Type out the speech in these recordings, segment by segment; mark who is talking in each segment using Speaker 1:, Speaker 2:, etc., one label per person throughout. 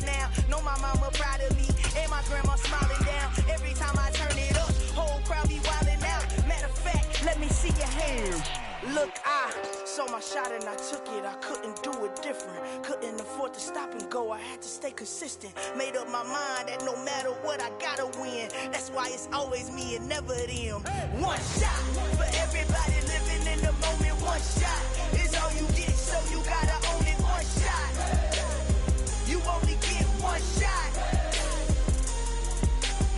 Speaker 1: now. Know my mama proud of me, and my grandma smiling down. Every time I turn it up, whole crowd be wildin' out. Matter of fact, let me see your hands. Look, I saw my shot and I took it. I couldn't do it different. Couldn't afford to stop and go. I had to stay consistent. Made up my mind that no matter what, I gotta win. That's why it's always me and never them. One shot for everybody living in the moment. One shot is all you get, so you gotta own it. One shot. You only get one shot.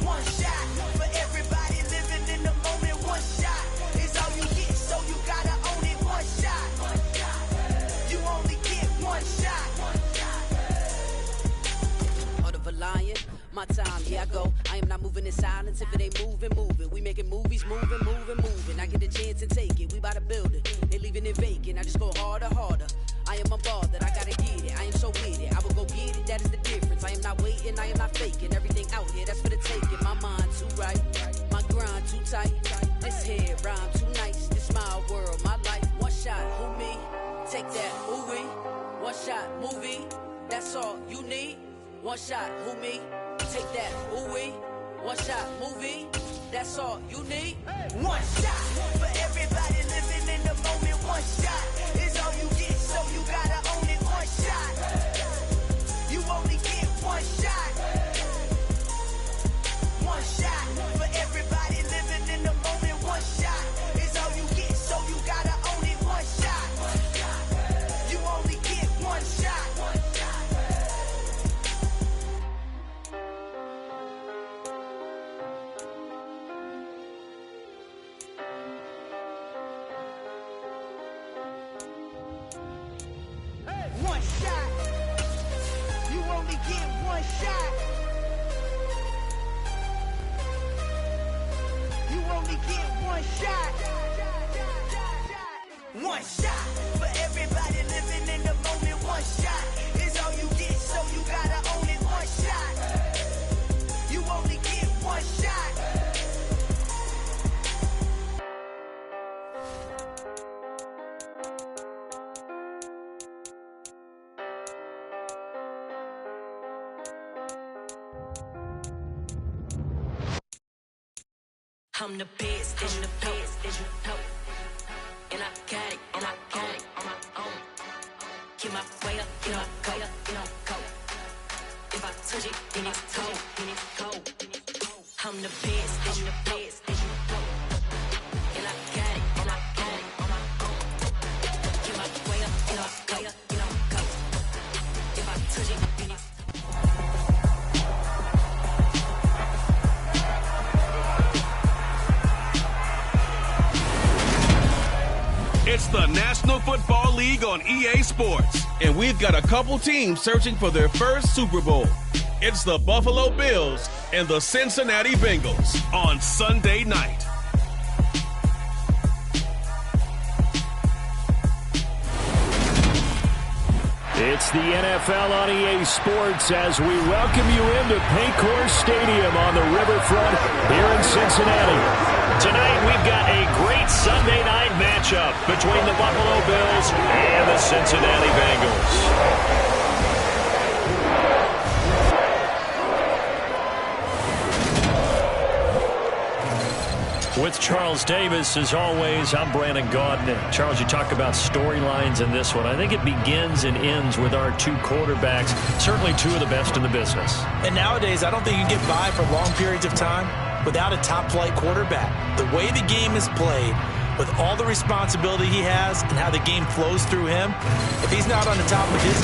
Speaker 1: One shot for everybody living in the moment. One shot is all you get, so you gotta own it. One shot. You only get one shot.
Speaker 2: Heart of a lion, my time, here I go. I am not moving in silence. If it ain't moving, moving. We making movies, moving. I get a chance and take it. We bout to build it. They leaving it vacant. I just go harder. I am unbothered. I gotta get it. I am so with it. I will go get it. That is the difference. I am not waiting. I am not faking. Everything out here, that's for the taking. My mind too right. My grind too tight. This head rhyme too nice. This my world, my life. One shot, who me? Take that, who we? One shot, movie. That's all you need. One shot, who me? Take that, who we? One shot, movie. That's all you need.
Speaker 1: One shot for everybody living in the moment. One shot is all you get, so you gotta own it. One shot. You only get one shot. One shot for everybody living in the moment. One shot is all you get, so you gotta own it. One shot. You only get one shot. One shot. You only get one shot. You only get one shot. One shot for everybody living in the moment. One shot is all you get, so you gotta own it. One shot. You only get one shot.
Speaker 3: I'm the best, and the best, and you know. And I got it, on my own. Get my way up, get my go, go. If I touch it, then it's cold, I'm the best, and the best, and you know. And I got it, on my own. Get my way up, get my go, go. If I touch it, then it's
Speaker 4: It's the National Football League on EA Sports, and we've got a couple teams searching for their first Super Bowl. It's the Buffalo Bills and the Cincinnati Bengals on Sunday night.
Speaker 5: It's the NFL on EA Sports as we welcome you into Paycor Stadium on the riverfront here in Cincinnati. Tonight we've got a great Sunday night matchup between the Buffalo Bills and the Cincinnati Bengals. With Charles Davis, as always, I'm Brandon Gaudin. Charles, you talk about storylines in this one. I think it begins and ends with our two quarterbacks, certainly two of the best in the business.
Speaker 6: And nowadays, I don't think you get by for long periods of time without a top-flight quarterback. The way the game is played, with all the responsibility he has and how the game flows through him, if he's not on the top of his...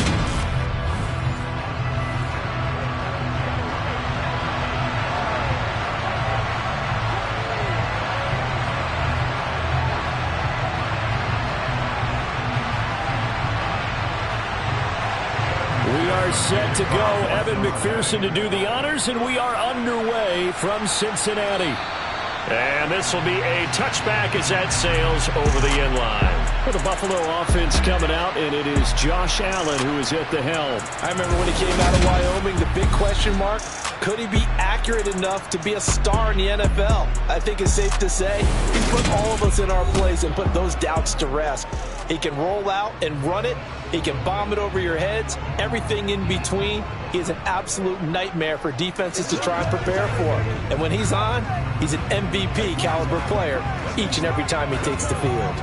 Speaker 5: Set to go. Evan McPherson to do the honors, and we are underway from Cincinnati. And this will be a touchback as that sails over the end line. For the Buffalo offense coming out, and it is Josh Allen who is at the helm.
Speaker 6: I remember when he came out of Wyoming, the big question mark, could he be accurate enough to be a star in the NFL? I think it's safe to say he's put all of us in our place and put those doubts to rest. He can roll out and run it. He can bomb it over your heads. Everything in between. He is an absolute nightmare for defenses to try and prepare for. And when he's on, he's an MVP caliber player each and every time he takes the field.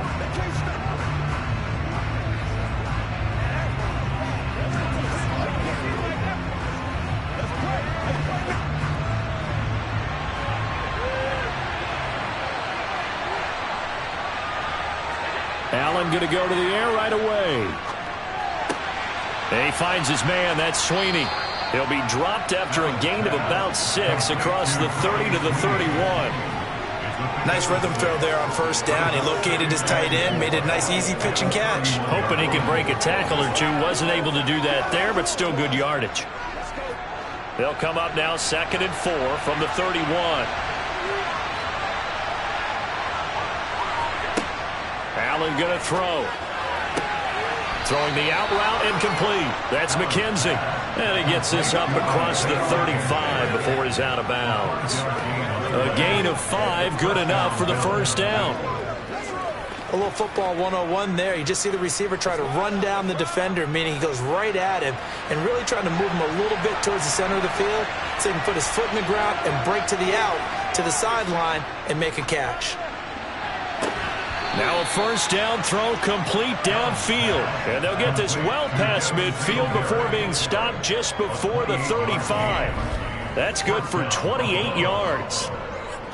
Speaker 5: Allen going to go to the air right away. And he finds his man. That's Sweeney. He'll be dropped after a gain of about 6 across the 30 to the 31.
Speaker 6: Nice rhythm throw there on first down. He located his tight end, made a nice easy pitch and catch.
Speaker 5: Hoping he could break a tackle or two. Wasn't able to do that there, but still good yardage. They'll come up now 2nd and 4 from the 31. Allen going to throw. Throwing the out route incomplete. That's McKenzie. And he gets this up across the 35 before he's out of bounds. A gain of 5, good enough for the first down.
Speaker 6: A little football 101 there. You just see the receiver try to run down the defender, meaning he goes right at him and really trying to move him a little bit towards the center of the field so he can put his foot in the ground and break to the out, to the sideline, and make a catch.
Speaker 5: Now a first down throw complete downfield. And they'll get this well past midfield before being stopped just before the 35. That's good for 28 yards.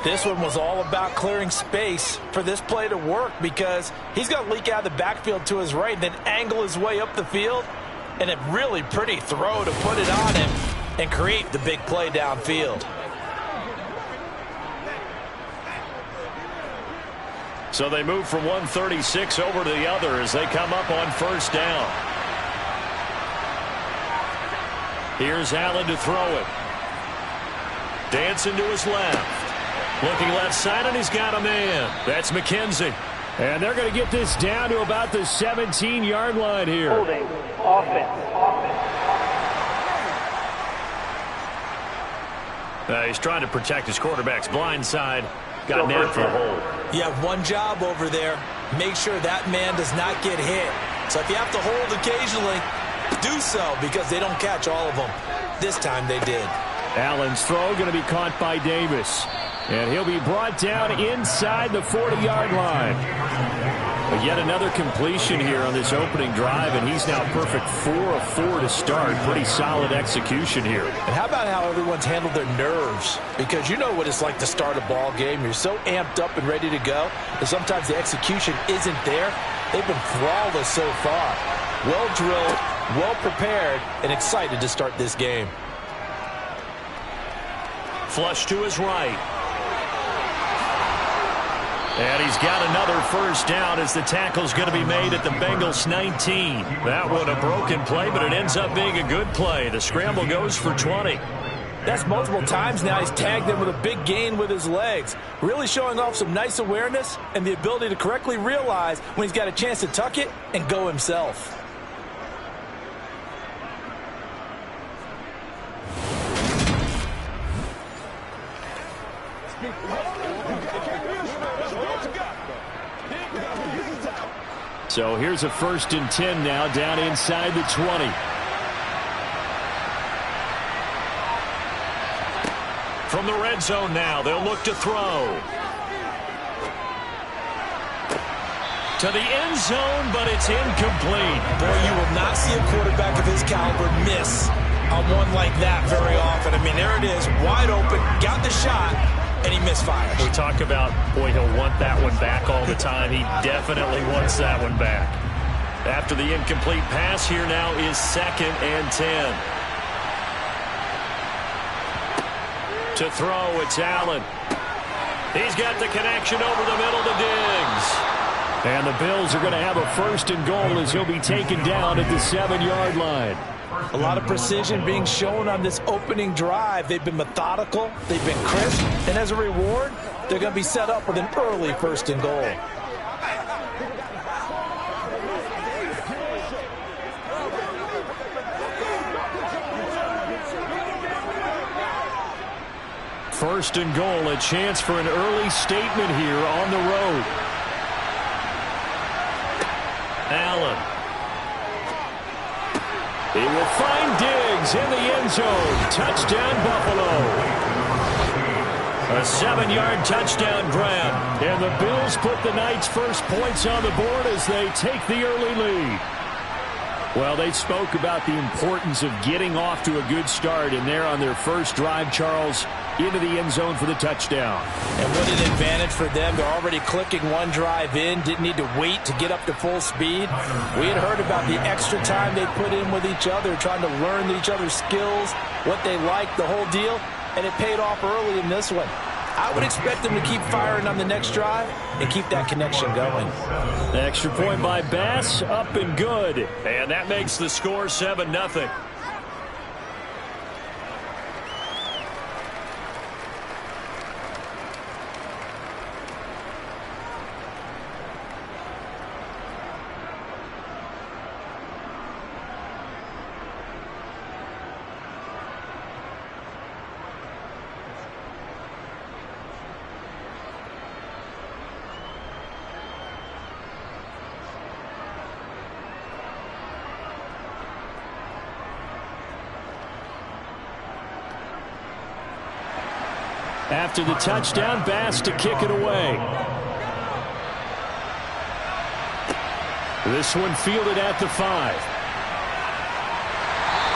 Speaker 6: This one was all about clearing space for this play to work because he's going to leak out of the backfield to his right and then angle his way up the field. And a really pretty throw to put it on him and create the big play downfield.
Speaker 5: So they move from 136 over to the other as they come up on first down. Here's Allen to throw it. Dancing to his left. Looking left side, and he's got a man. That's McKenzie. And they're going to get this down to about the 17-yard line here.
Speaker 7: Holding. Offense.
Speaker 5: He's trying to protect his quarterback's blind side. Got nailed for the hold.
Speaker 6: You have one job over there. Make sure that man does not get hit. So if you have to hold occasionally, do so because they don't catch all of them. This time they did.
Speaker 5: Allen's throw going to be caught by Davis. And he'll be brought down inside the 40-yard line. But yet another completion here on this opening drive, and he's now perfect 4 of 4 to start. Pretty solid execution here.
Speaker 6: And how about how everyone's handled their nerves? Because you know what it's like to start a ball game. You're so amped up and ready to go that sometimes the execution isn't there. They've been flawless so far. Well drilled, well prepared, and excited to start this game.
Speaker 5: Flush to his right. And he's got another first down as the tackle's going to be made at the Bengals 19. That one a broken play, but it ends up being a good play. The scramble goes for 20.
Speaker 6: That's multiple times now he's tagged him with a big gain with his legs. Really showing off some nice awareness and the ability to correctly realize when he's got a chance to tuck it and go himself.
Speaker 5: So here's a 1st and 10 now down inside the 20. From the red zone now, they'll look to throw. To the end zone, but it's incomplete.
Speaker 6: Boy, you will not see a quarterback of his caliber miss on one like that very often. I mean, there it is, wide open, got the shot, and he misfires.
Speaker 5: We talk about, boy, he'll want that one back all the time. He definitely wants that one back. After the incomplete pass, here now is 2nd and 10. To throw, it's Allen. He's got the connection over the middle to Diggs. And the Bills are going to have a 1st and goal as he'll be taken down at the 7-yard line.
Speaker 6: A lot of precision being shown on this opening drive. They've been methodical, they've been crisp, and as a reward, they're going to be set up with an early 1st and goal.
Speaker 5: First and goal, a chance for an early statement here on the road. Allen. He will find Diggs in the end zone. Touchdown, Buffalo. A 7-yard touchdown grab. And the Bills put the Knights' first points on the board as they take the early lead. Well, they spoke about the importance of getting off to a good start, and they're on their first drive, Charles, into the end zone for the touchdown.
Speaker 6: And what an advantage for them. They're already clicking one drive in, didn't need to wait to get up to full speed. We had heard about the extra time they put in with each other, trying to learn each other's skills, what they liked, the whole deal, and it paid off early in this one. I would expect them to keep firing on the next drive and keep that connection going.
Speaker 5: The extra point by Bass, up and good. And that makes the score 7-0. After the touchdown, Bass to kick it away. This one fielded at the 5.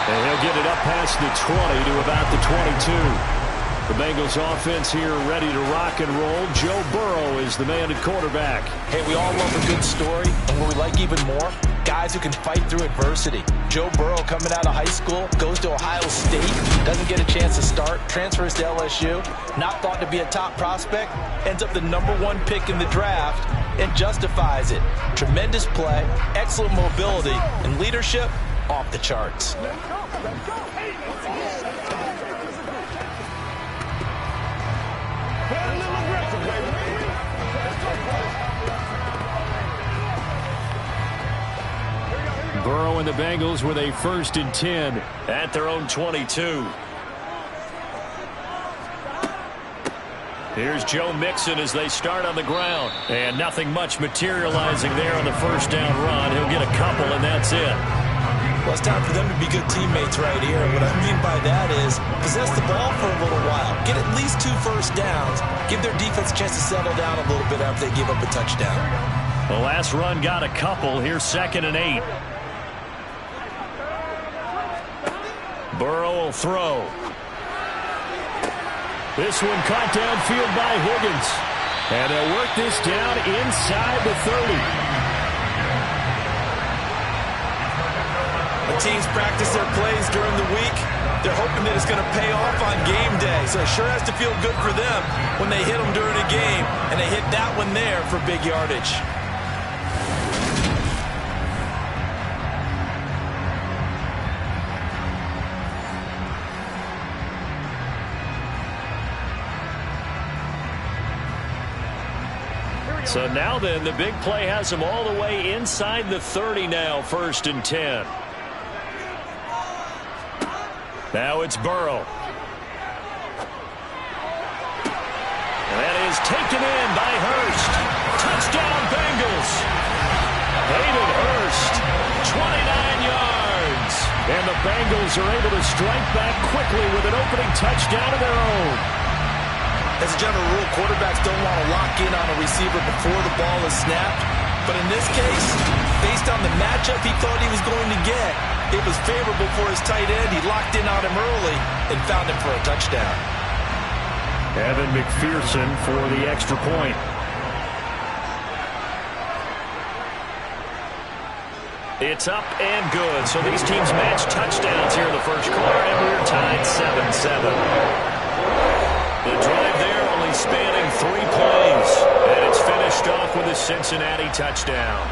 Speaker 5: And he'll get it up past the 20 to about the 22. The Bengals offense here ready to rock and roll. Joe Burrow is the man at quarterback.
Speaker 6: Hey, we all love a good story, and what we like even more, guys who can fight through adversity. Joe Burrow coming out of high school, goes to Ohio State, doesn't get a chance to start, transfers to LSU, not thought to be a top prospect, ends up the #1 pick in the draft, and justifies it. Tremendous play, excellent mobility, and leadership off the charts.
Speaker 5: Burrow and the Bengals with a 1st and 10 at their own 22. Here's Joe Mixon as they start on the ground. And nothing much materializing there on the first down run. He'll get a couple, and that's it.
Speaker 6: Well, it's time for them to be good teammates right here. What I mean by that is possess the ball for a little while. Get at least 2 first downs. Give their defense a chance to settle down a little bit after they give up a touchdown.
Speaker 5: The last run got a couple. Here's 2nd and 8. Burrow will throw. This one caught downfield by Higgins. And they'll work this down inside the 30.
Speaker 6: The teams practice their plays during the week. They're hoping that it's going to pay off on game day. So it sure has to feel good for them when they hit them during a game. And they hit that one there for big yardage.
Speaker 5: So now then, the big play has them all the way inside the 30 now, 1st and 10. Now it's Burrow. And that is taken in by Hurst. Touchdown, Bengals. Hayden Hurst, 29 yards. And the Bengals are able to strike back quickly with an opening touchdown of their own.
Speaker 6: As a general rule, quarterbacks don't want to lock in on a receiver before the ball is snapped. But in this case, based on the matchup he thought he was going to get, it was favorable for his tight end. He locked in on him early and found him for a touchdown.
Speaker 5: Evan McPherson for the extra point. It's up and good. So these teams match touchdowns here in the first quarter, and we're tied 7-7. The drive there only spanning 3 plays, and it's finished off with a Cincinnati touchdown.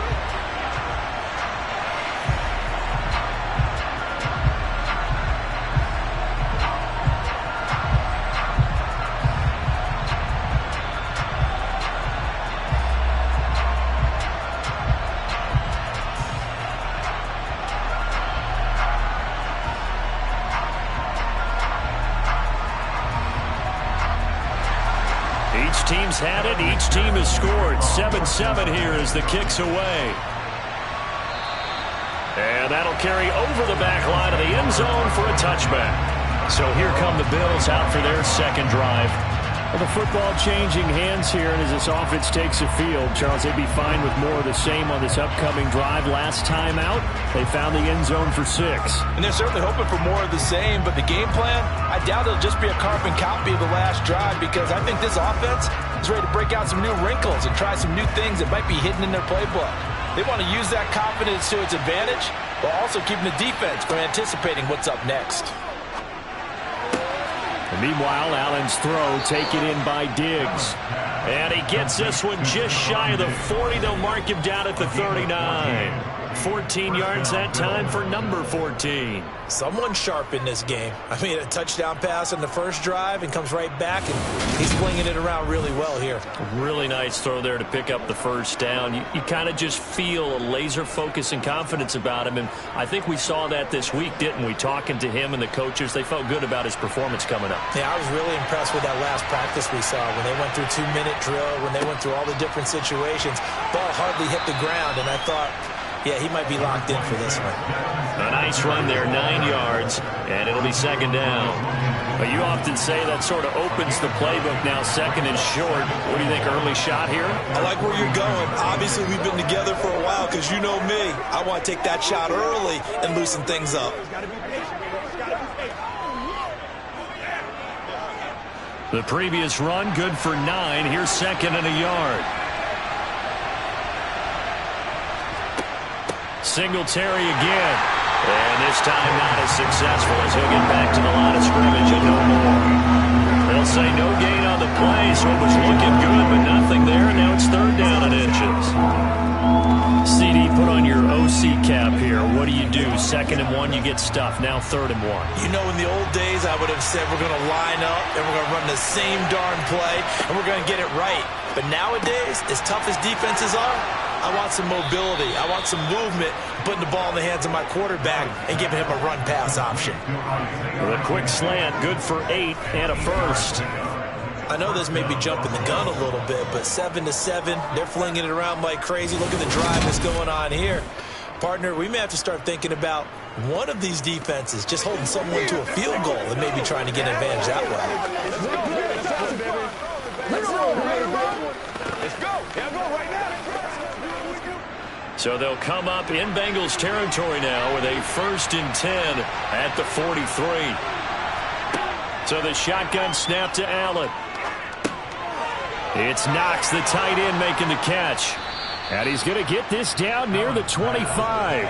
Speaker 5: Each team's had it. Each team has scored. 7-7 here as the kick's away. And that'll carry over the back line of the end zone for a touchback. So here come the Bills out for their second drive. Well, the football changing hands here, and as this offense takes the field, Charles, they'd be fine with more of the same on this upcoming drive. Last time out, they found the end zone for 6.
Speaker 6: And they're certainly hoping for more of the same, but the game plan, I doubt it'll just be a carbon copy of the last drive, because I think this offense is ready to break out some new wrinkles and try some new things that might be hidden in their playbook. They want to use that confidence to its advantage, while also keeping the defense from anticipating what's up next.
Speaker 5: And meanwhile, Allen's throw taken in by Diggs. And he gets this one just shy of the 40. They'll mark him down at the 39. 14 yards that time for number 14.
Speaker 6: Someone sharp in this game. I mean, a touchdown pass on the first drive and comes right back, and he's flinging it around really well here.
Speaker 5: Really nice throw there to pick up the first down. You kind of just feel a laser focus and confidence about him, and I think we saw that this week, didn't we? Talking to him and the coaches, they felt good about his performance coming up.
Speaker 6: Yeah, I was really impressed with that last practice we saw when they went through 2-minute drill, when they went through all the different situations. Ball hardly hit the ground, and I thought, yeah, he might be locked in for this one.
Speaker 5: A nice run there, 9 yards, and it'll be second down. But you often say that sort of opens the playbook now, second and short. What do you think, early shot here?
Speaker 6: I like where you're going. Obviously, we've been together for a while, because you know me. I want to take that shot early and loosen things up.
Speaker 5: The previous run, good for 9. Here's second and a yard. Singletary again. And this time not as successful as he'll get back to the line of scrimmage and no more. They'll say no gain on the play, so it was looking good, but nothing there. Now it's third down and inches. CD, put on your OC cap here. What do you do? Second and 1, you get stuffed. Now third and 1.
Speaker 6: You know, in the old days, I would have said we're going to line up and we're going to run the same darn play and we're going to get it right. But nowadays, as tough as defenses are, I want some mobility. I want some movement, putting the ball in the hands of my quarterback and giving him a run-pass option.
Speaker 5: With a quick slant, good for 8 and a first.
Speaker 6: I know this may be jumping the gun a little bit, but 7-7, they're flinging it around like crazy. Look at the drive that's going on here. Partner, we may have to start thinking about one of these defenses just holding someone to a field goal and maybe trying to get an advantage that way.
Speaker 7: Let's go. Yeah, go right now.
Speaker 5: So they'll come up in Bengals territory now with a 1st and 10 at the 43. So the shotgun snap to Allen. It's Knox, the tight end, making the catch. And he's going to get this down near the 25.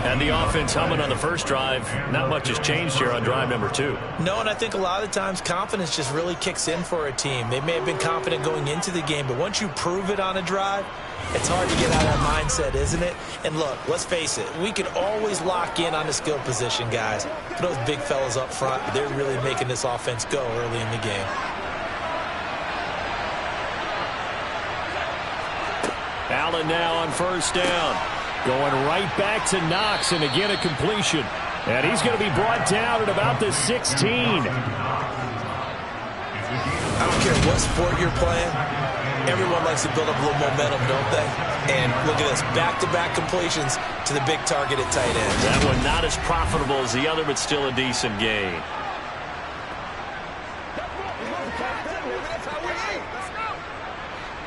Speaker 5: And the offense humming on the first drive. Not much has changed here on drive number 2.
Speaker 6: No, and I think a lot of times confidence just really kicks in for a team. They may have been confident going into the game, but once you prove it on a drive, it's hard to get out of that mindset, isn't it? And look, let's face it, we can always lock in on the skill position, guys. Those big fellas up front, they're really making this offense go early in the game.
Speaker 5: Allen now on first down. Going right back to Knox, and again a completion. And he's going to be brought down at about the 16.
Speaker 6: I don't care what sport you're playing. Everyone likes to build up a little momentum, don't they? And look at this, back-to-back completions to the big target at tight end.
Speaker 5: That one not as profitable as the other, but still a decent gain.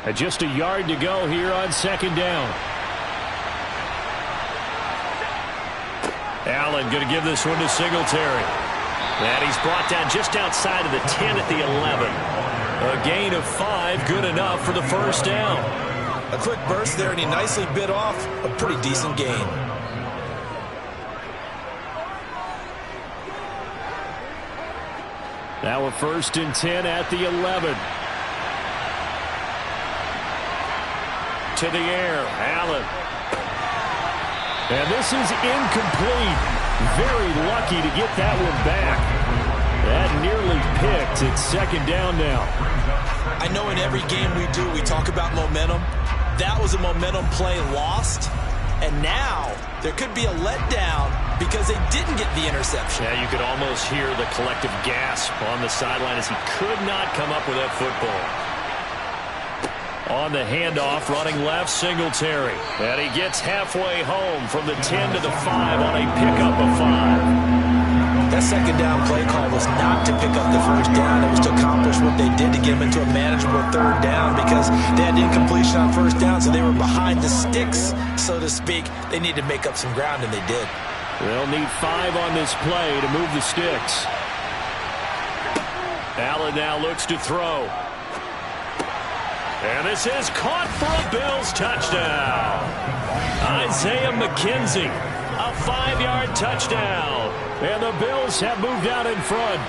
Speaker 5: And just a yard to go here on second down. Allen going to give this one to Singletary. And he's brought down just outside of the 10 at the 11. A gain of 5, good enough for the first down.
Speaker 6: A quick burst there, and he nicely bit off a pretty decent gain.
Speaker 5: Now a 1st and 10 at the 11. To the air, Allen. And this is incomplete. Very lucky to get that one back. That nearly picked. It's second down now.
Speaker 6: I know in every game we do, we talk about momentum. That was a momentum play lost. And now there could be a letdown because they didn't get the interception.
Speaker 5: Yeah, you could almost hear the collective gasp on the sideline as he could not come up with that football. On the handoff, running left, Singletary. And he gets halfway home from the 10 to the 5 on a pickup of 5.
Speaker 6: That second down play call was not to pick up the first down. It was to accomplish what they did to get them into a manageable third down because they had incompletion on first down, so they were behind the sticks, so to speak. They needed to make up some ground, and they did.
Speaker 5: They'll need 5 on this play to move the sticks. Allen now looks to throw. And this is caught for a Bills touchdown. Isaiah McKenzie, a 5-yard touchdown. And the Bills have moved out in front.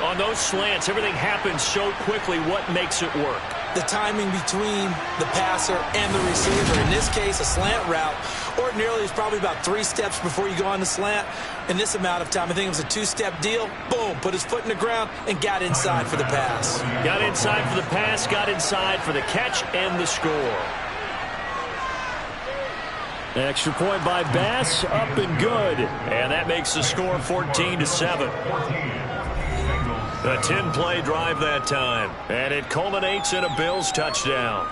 Speaker 5: On those slants, everything happens so quickly. What makes it work?
Speaker 6: The timing between the passer and the receiver. In this case, a slant route ordinarily is probably about 3 steps before you go on the slant. In this amount of time, I think it was a 2-step deal. Boom, put his foot in the ground and got inside for the pass.
Speaker 5: Got inside for the pass, got inside for the catch and the score. Extra point by Bass, up and good. And that makes the score 14-7. A 10-play drive that time. And it culminates in a Bills touchdown.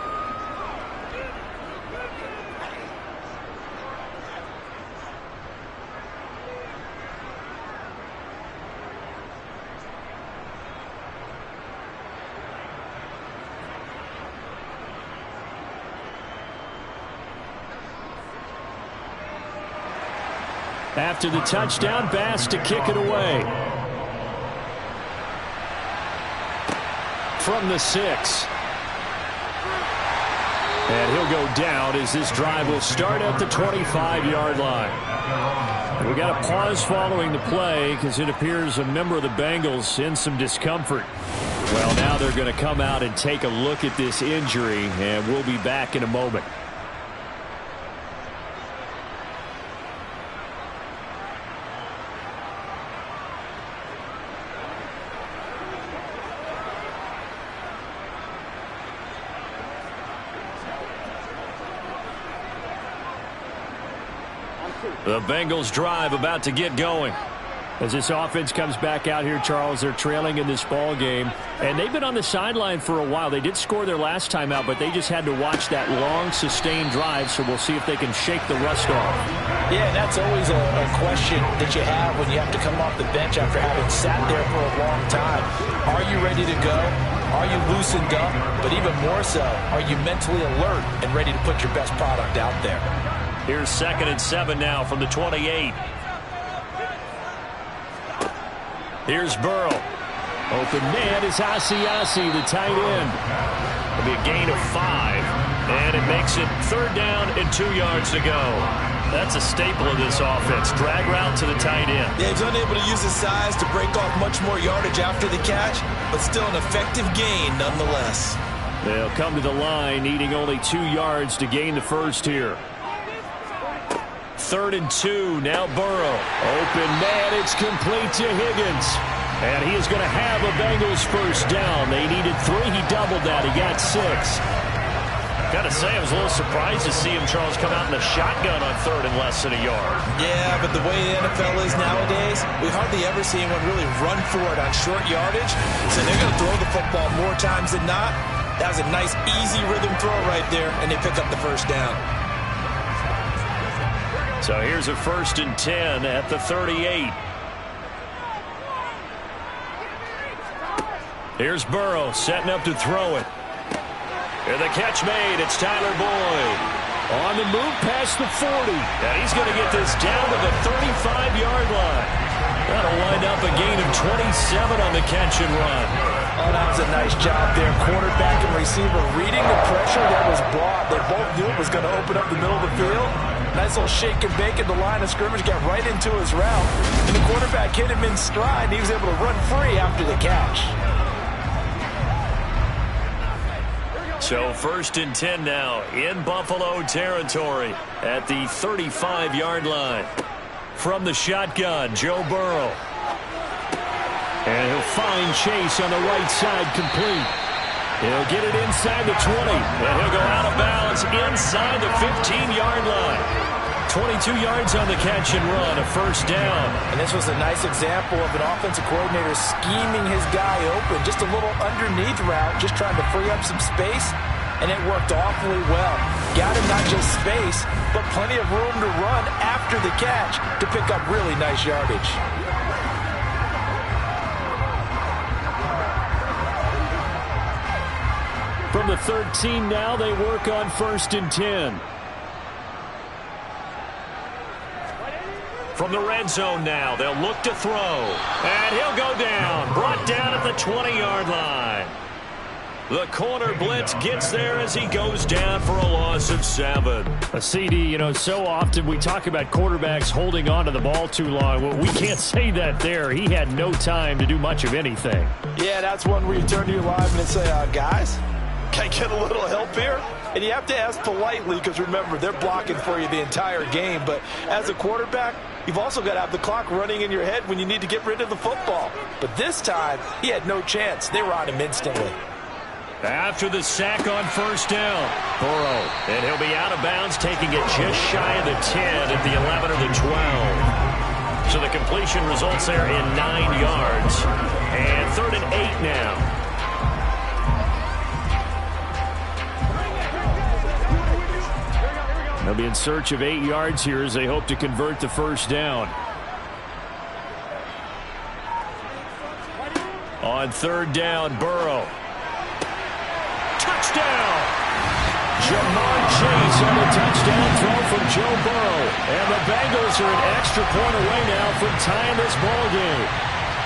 Speaker 5: After the touchdown, Bass to kick it away. From the 6. And he'll go down as this drive will start at the 25-yard line. We got a pause following the play because it appears a member of the Bengals in some discomfort. Well, now they're going to come out and take a look at this injury, and we'll be back in a moment. The Bengals drive about to get going. As this offense comes back out here, Charles, they're trailing in this ball game. And they've been on the sideline for a while. They did score their last time out, but they just had to watch that long, sustained drive, so we'll see if they can shake the rust off.
Speaker 6: Yeah, that's always a question that you have when you have to come off the bench after having sat there for a long time. Are you ready to go? Are you loosened up? But even more so, are you mentally alert and ready to put your best product out there?
Speaker 5: Here's 2nd and 7 now from the 28. Here's Burrow. Open man is Asiasi, the tight end. It'll be a gain of 5. And it makes it 3rd down and 2 yards to go. That's a staple of this offense. Drag route to the tight end.
Speaker 6: Yeah, he's unable to use his size to break off much more yardage after the catch, but still an effective gain nonetheless.
Speaker 5: They'll come to the line, needing only 2 yards to gain the first here. 3rd and 2, now Burrow. Open man, it's complete to Higgins. And he is going to have a Bengals first down. They needed 3, he doubled that, he got 6. Got to say, I was a little surprised to see him, Charles, come out in the shotgun on 3rd and less than a yard.
Speaker 6: Yeah, but the way the NFL is nowadays, we hardly ever see anyone really run for it on short yardage. So they're going to throw the football more times than not. That was a nice, easy rhythm throw right there, and they pick up the first down.
Speaker 5: So here's a 1st and 10 at the 38. Here's Burrow setting up to throw it. And the catch made. It's Tyler Boyd. On the move past the 40. And he's going to get this down to the 35-yard line. That'll wind up a gain of 27 on the catch and run.
Speaker 6: Oh, that was a nice job there. Quarterback and receiver reading the pressure that was brought. They both knew it was going to open up the middle of the field. Nice little shake and bake at the line of scrimmage. Got right into his route. And the quarterback hit him in stride. And he was able to run free after the catch.
Speaker 5: So 1st and 10 now in Buffalo territory at the 35-yard line. From the shotgun, Joe Burrow. And he'll find Chase on the right side complete. He'll get it inside the 20. And he'll go out of bounds inside the 15-yard line. 22 yards on the catch and run, a first down.
Speaker 6: And this was a nice example of an offensive coordinator scheming his guy open. Just a little underneath route, just trying to free up some space. and it worked awfully well. Got him not just space, but plenty of room to run after the catch to pick up really nice yardage.
Speaker 5: From the 13 now, they work on 1st and 10. From the red zone now, they'll look to throw. And he'll go down. Brought down at the 20-yard line. The corner blitz gets there as he goes down for a loss of 7. A CD, you know, so often we talk about quarterbacks holding on to the ball too long. Well, we can't say that there. He had no time to do much of anything.
Speaker 6: Yeah, that's one where you turn to your lineman and say, guys, can I get a little help here? And you have to ask politely because, remember, they're blocking for you the entire game. But as a quarterback, you've also got to have the clock running in your head when you need to get rid of the football. But this time, he had no chance. They were on him instantly.
Speaker 5: After the sack on 1st down, Burrow. And he'll be out of bounds, taking it just shy of the 10 at the 11 or the 12. So the completion results there in 9 yards. And 3rd and 8 now. They'll be in search of 8 yards here as they hope to convert the 1st down. On 3rd down, Burrow. Touchdown! Jamar Chase on the touchdown throw from Joe Burrow. And the Bengals are an extra point away now from tying this ball game.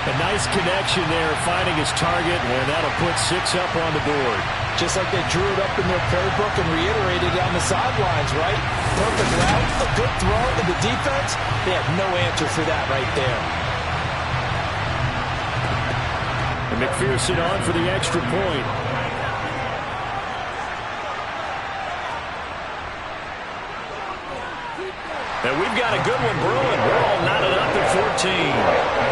Speaker 5: A nice connection there, finding his target, and that'll put 6 up on the board.
Speaker 6: Just like they drew it up in their playbook and reiterated it on the sidelines, right? Perfect route, a good throw, and the defense, they have no answer for that right there.
Speaker 5: And McPherson on for the extra point. And we've got a good one brewing. We're all knotted up at 14.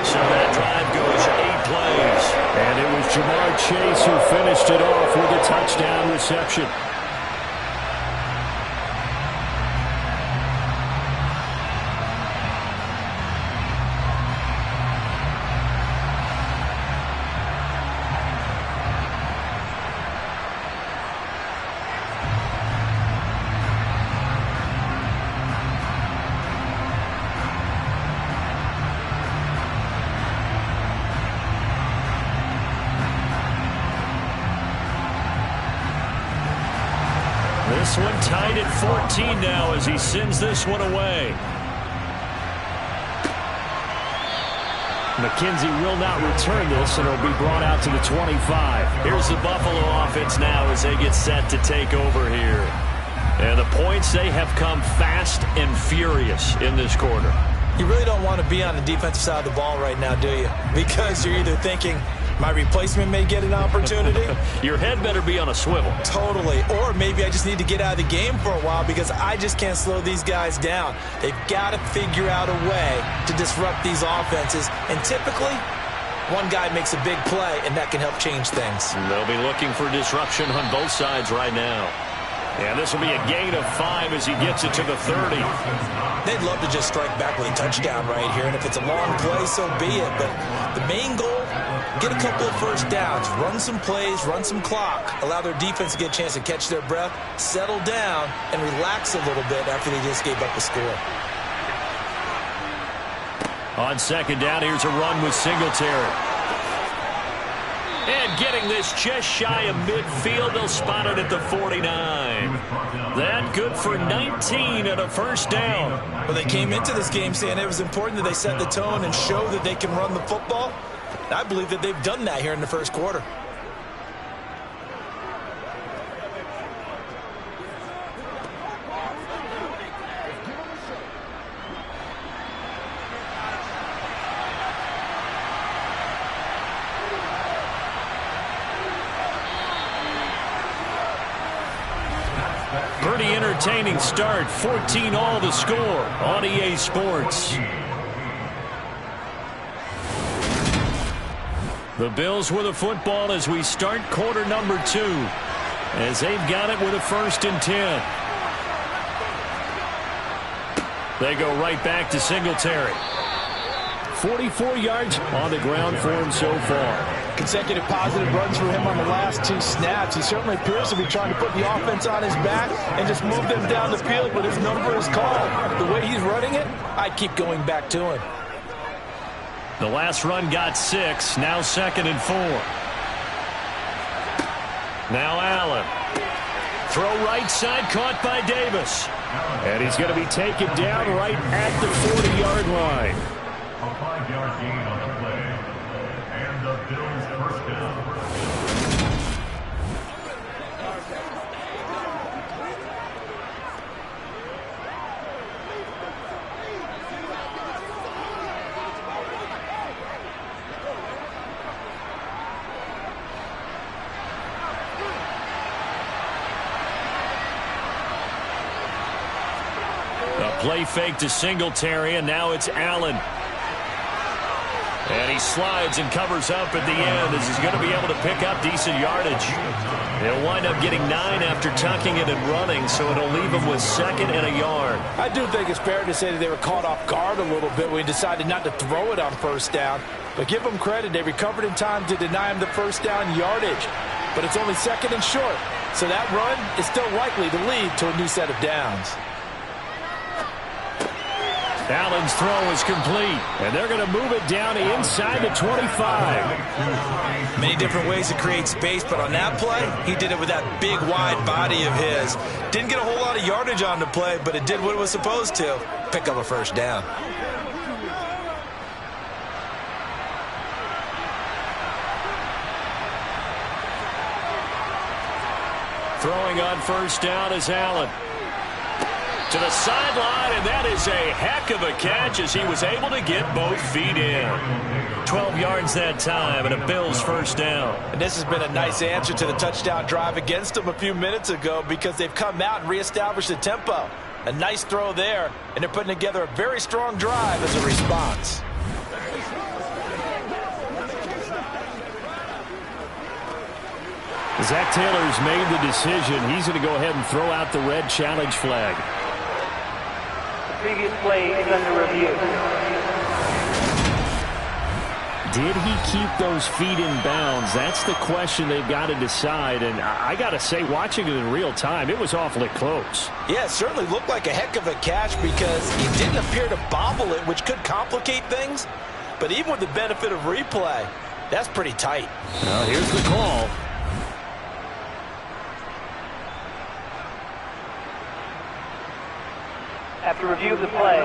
Speaker 5: So that drive goes 8 plays. And it was Jamar Chase who finished it off with a touchdown reception. This one tied at 14 now as he sends this one away. McKenzie will not return this, and it'll be brought out to the 25. Here's the Buffalo offense now as they get set to take over here. And the points, they have come fast and furious in this quarter.
Speaker 6: You really don't want to be on the defensive side of the ball right now, do you? Because you're either thinking, my replacement may get an opportunity.
Speaker 5: Your head better be on a swivel.
Speaker 6: Totally. Or maybe I just need to get out of the game for a while because I just can't slow these guys down. They've got to figure out a way to disrupt these offenses. And typically, one guy makes a big play, and that can help change things.
Speaker 5: And they'll be looking for disruption on both sides right now. And this will be a gain of 5 as he gets it to the 30.
Speaker 6: They'd love to just strike back with a touchdown right here. And if it's a long play, so be it. But the main goal, get a couple of first downs, run some plays, run some clock, allow their defense to get a chance to catch their breath, settle down, and relax a little bit after they just gave up a score.
Speaker 5: On 2nd down, here's a run with Singletary. And getting this just shy of midfield, they'll spot it at the 49. That good for 19 and a first down.
Speaker 6: Well, they came into this game saying it was important that they set the tone and show that they can run the football. I believe that they've done that here in the first quarter.
Speaker 5: Pretty entertaining start. 14-all the score on EA Sports. The Bills with a football as we start quarter number 2. As they've got it with a 1st and 10. They go right back to Singletary. 44 yards on the ground for him so far.
Speaker 6: Consecutive positive runs for him on the last 2 snaps. He certainly appears to be trying to put the offense on his back and just move them down the field, but his number is called. The way he's running it, I keep going back to him.
Speaker 5: The last run got 6. Now 2nd and 4. Now Allen. Throw right side, caught by Davis. And he's going to be taken down right at the 40-yard line.
Speaker 8: A 5-yard gain on the play. And the Bills first down.
Speaker 5: Play fake to Singletary, and now it's Allen. And he slides and covers up at the end as he's going to be able to pick up decent yardage. He'll wind up getting 9 after tucking it and running, so it'll leave him with 2nd and a yard.
Speaker 6: I do think it's fair to say that they were caught off guard a little bit when he decided not to throw it on first down. But give them credit, they recovered in time to deny him the first down yardage. But it's only 2nd and short, so that run is still likely to lead to a new set of downs.
Speaker 5: Allen's throw is complete, and they're going to move it down inside the 25.
Speaker 6: Many different ways to create space, but on that play, he did it with that big, wide body of his. Didn't get a whole lot of yardage on the play, but it did what it was supposed to, pick up a first down.
Speaker 5: Throwing on first down is Allen. To the sideline, and that is a heck of a catch as he was able to get both feet in. 12 yards that time, and a Bills first down.
Speaker 6: And this has been a nice answer to the touchdown drive against them a few minutes ago because they've come out and reestablished the tempo. A nice throw there, and they're putting together a very strong drive as a response.
Speaker 5: Zach Taylor's made the decision. He's going to go ahead and throw out the red challenge flag.
Speaker 9: Previous play is under review.
Speaker 5: Did he keep those feet in bounds? That's the question they've got to decide. And I got to say, watching it in real time, it was awfully close.
Speaker 6: Yeah, it certainly looked like a heck of a catch because he didn't appear to bobble it, which could complicate things. But even with the benefit of replay, that's pretty tight.
Speaker 5: Well, here's the call.
Speaker 9: After review of the play,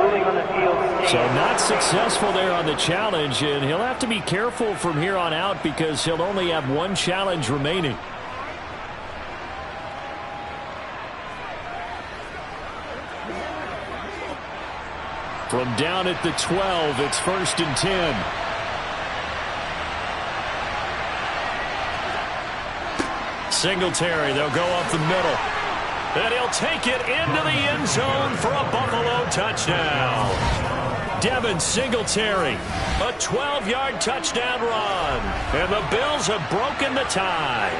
Speaker 9: ruling on the field stands.
Speaker 5: So not successful there on the challenge, and he'll have to be careful from here on out because he'll only have 1 challenge remaining. From down at the 12, it's 1st and 10. Singletary, they'll go up the middle. And he'll take it into the end zone for a Buffalo touchdown. Devin Singletary, a 12-yard touchdown run. And the Bills have broken the tie.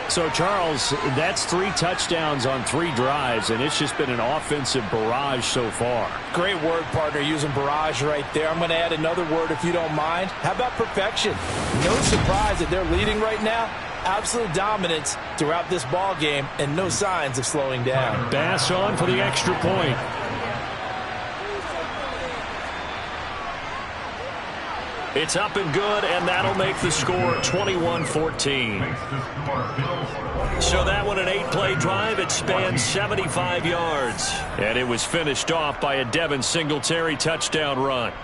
Speaker 5: So, Charles, that's 3 touchdowns on 3 drives, and it's just been an offensive barrage so far.
Speaker 6: Great word, partner, using barrage right there. I'm going to add another word if you don't mind. How about perfection? No surprise that they're leading right now. Absolute dominance throughout this ball game and no signs of slowing down.
Speaker 5: Bass on for the extra point. It's up and good, and that'll make the score 21-14. So that one, an 8-play drive. It spanned 75 yards. And it was finished off by a Devin Singletary touchdown run.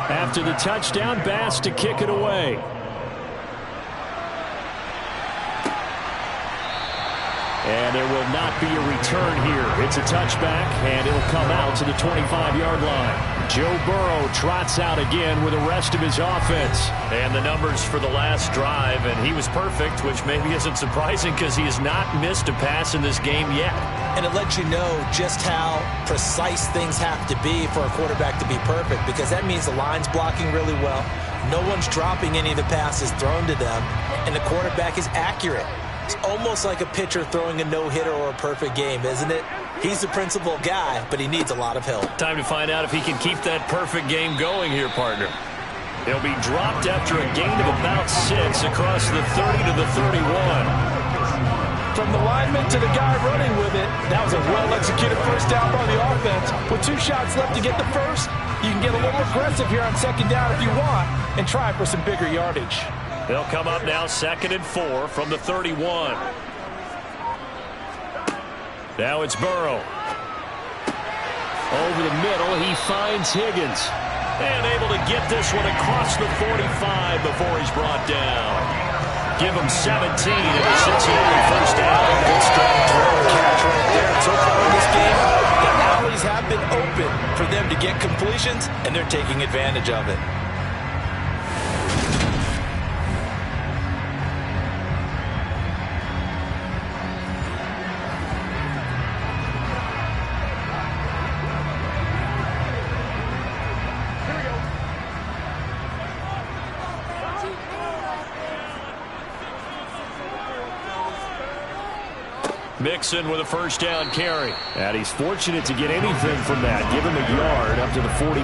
Speaker 5: After the touchdown, Bass to kick it away. And there will not be a return here. It's a touchback, and it'll come out to the 25-yard line. Joe Burrow trots out again with the rest of his offense.
Speaker 10: And the numbers for the last drive, and he was perfect, which maybe isn't surprising because he has not missed a pass in this game yet.
Speaker 6: And it lets you know just how precise things have to be for a quarterback to be perfect, because that means the line's blocking really well, no one's dropping any of the passes thrown to them, and the quarterback is accurate. It's almost like a pitcher throwing a no-hitter or a perfect game, isn't it? He's the principal guy, but he needs a lot of help.
Speaker 10: Time to find out if he can keep that perfect game going here, partner. He'll be dropped after a gain of about 6 across the 30 to the 31.
Speaker 6: From the lineman to the guy running with it, that was a well-executed first down by the offense. With 2 shots left to get the first, you can get a little aggressive here on second down if you want and try for some bigger yardage.
Speaker 10: They'll come up now 2nd and 4 from the 31. Now it's Burrow.
Speaker 5: Over the middle, he finds Higgins.
Speaker 10: And able to get this one across the 45 before he's brought down. Give him 17 at the Cincinnati first down.
Speaker 6: Good strong throw and catch right there. And so far in this game, the alleys have been open for them to get completions, and they're taking advantage of it.
Speaker 10: Mixon with a first down carry.
Speaker 5: And he's fortunate to get anything from that. Give him a yard up to the 49.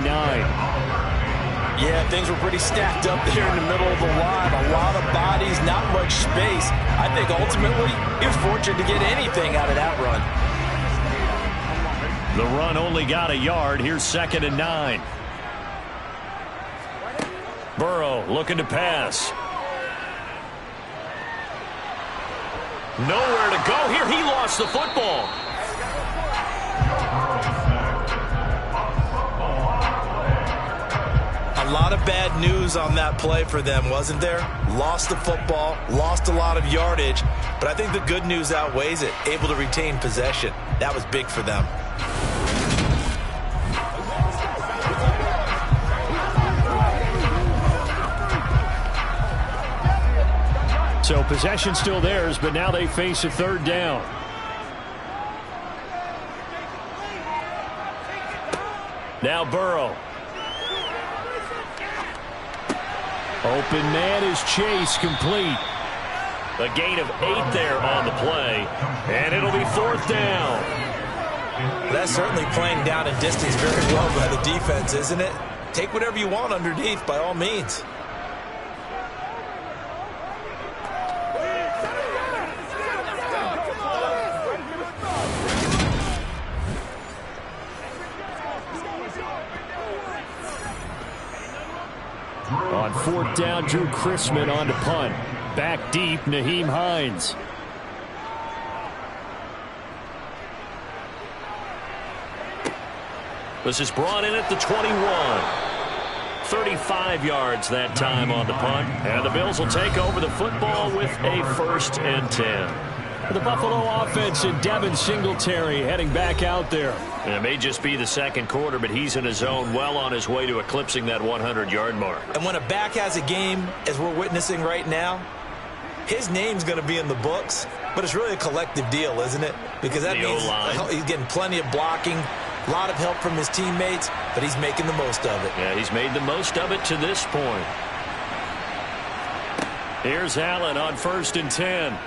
Speaker 6: Yeah, things were pretty stacked up there in the middle of the line. A lot of bodies, not much space. I think ultimately he was fortunate to get anything out of that run.
Speaker 10: The run only got a yard. Here's 2nd and 9. Burrow looking to pass. Nowhere to go here. He lost the football.
Speaker 6: A lot of bad news on that play for them, wasn't there? Lost the football, lost a lot of yardage, but I think the good news outweighs it. Able to retain possession. That was big for them.
Speaker 5: So possession still theirs, but now they face a 3rd down.
Speaker 10: Now Burrow.
Speaker 5: Open man is Chase, complete.
Speaker 10: A gain of 8 there on the play, and it'll be 4th down.
Speaker 6: That's certainly playing down and distance very well by the defense, isn't it? Take whatever you want underneath, by all means.
Speaker 5: On 4th down, Drew Chrisman on to punt. Back deep, Nyheim Hines.
Speaker 10: This is brought in at the 21. 35 yards that time on the punt. And the Bills will take over the football with a 1st and 10.
Speaker 5: The Buffalo offense and Devin Singletary heading back out there.
Speaker 10: And it may just be the 2nd quarter, but he's in his zone, well on his way to eclipsing that 100-yard mark.
Speaker 6: And when a back has a game, as we're witnessing right now, his name's going to be in the books, but it's really a collective deal, isn't it? Because that means he's getting plenty of blocking, a lot of help from his teammates, but he's making the most of it.
Speaker 10: Yeah, he's made the most of it to this point. Here's Allen on 1st and 10.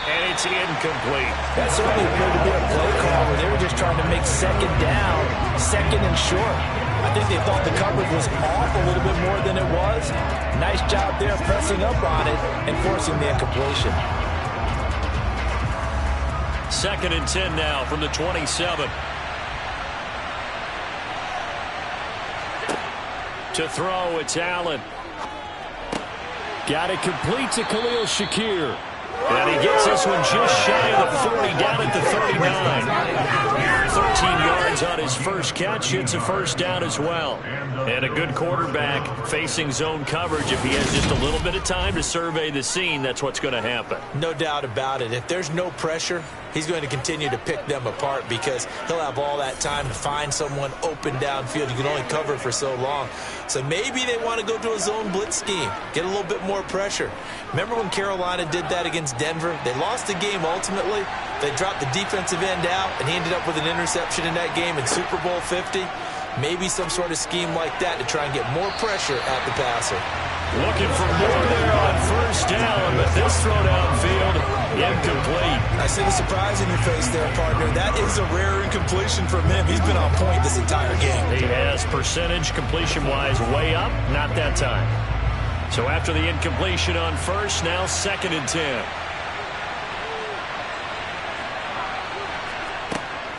Speaker 10: And it's incomplete.
Speaker 6: That certainly appeared to be a play call where they were just trying to make 2nd down, 2nd and short. I think they thought the coverage was off a little bit more than it was. Nice job there pressing up on it and forcing the incompletion.
Speaker 10: 2nd and 10 now from the 27. To throw, it's Allen.
Speaker 5: Got it complete to Khalil Shakir.
Speaker 10: And he gets this one just shy of the 40, down at the 39. 13 yards on his first catch. It's a 1st down as well. And a good quarterback facing zone coverage. If he has just a little bit of time to survey the scene, that's what's going to happen.
Speaker 6: No doubt about it. If there's no pressure, he's going to continue to pick them apart because he'll have all that time to find someone open downfield. You can only cover for so long. So maybe they want to go to a zone blitz scheme, get a little bit more pressure. Remember when Carolina did that against Denver? They lost the game ultimately. They dropped the defensive end out, and he ended up with an interception in that game in Super Bowl 50. Maybe some sort of scheme like that to try and get more pressure at the passer.
Speaker 10: Looking for more there on first down, but this throw downfield, incomplete.
Speaker 6: I see the surprise in your face there, partner. That is a rare incompletion from him. He's been on point this entire game.
Speaker 10: He has percentage completion-wise way up, not that time. So after the incompletion on first, now 2nd and 10.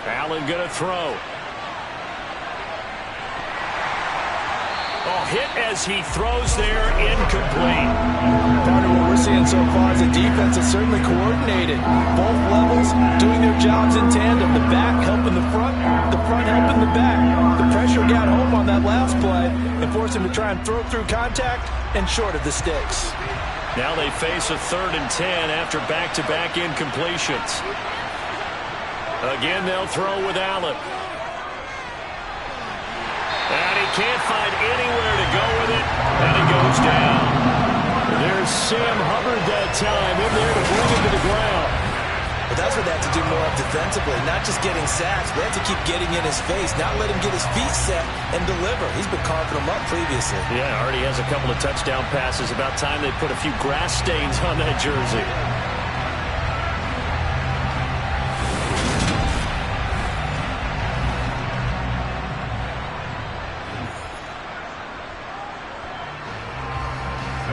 Speaker 10: Allen going to throw. Oh, hit as he throws there, incomplete.
Speaker 6: Part of what we're seeing so far is the defense is certainly coordinated. Both levels doing their jobs in tandem. The back helping the front helping the back. The pressure got home on that last play and forced him to try and throw through contact and short of the sticks.
Speaker 10: Now they face a 3rd and 10 after back-to-back incompletions. Again, they'll throw with Allen. And he can't find anywhere to go with it, and he goes down. There's Sam Hubbard that time in there to bring him to the ground.
Speaker 6: But that's what they have to do more of defensively, not just getting sacks, but they have to keep getting in his face, not let him get his feet set and deliver. He's been carving them up previously.
Speaker 10: Yeah, already has a couple of touchdown passes. About time they put a few grass stains on that jersey.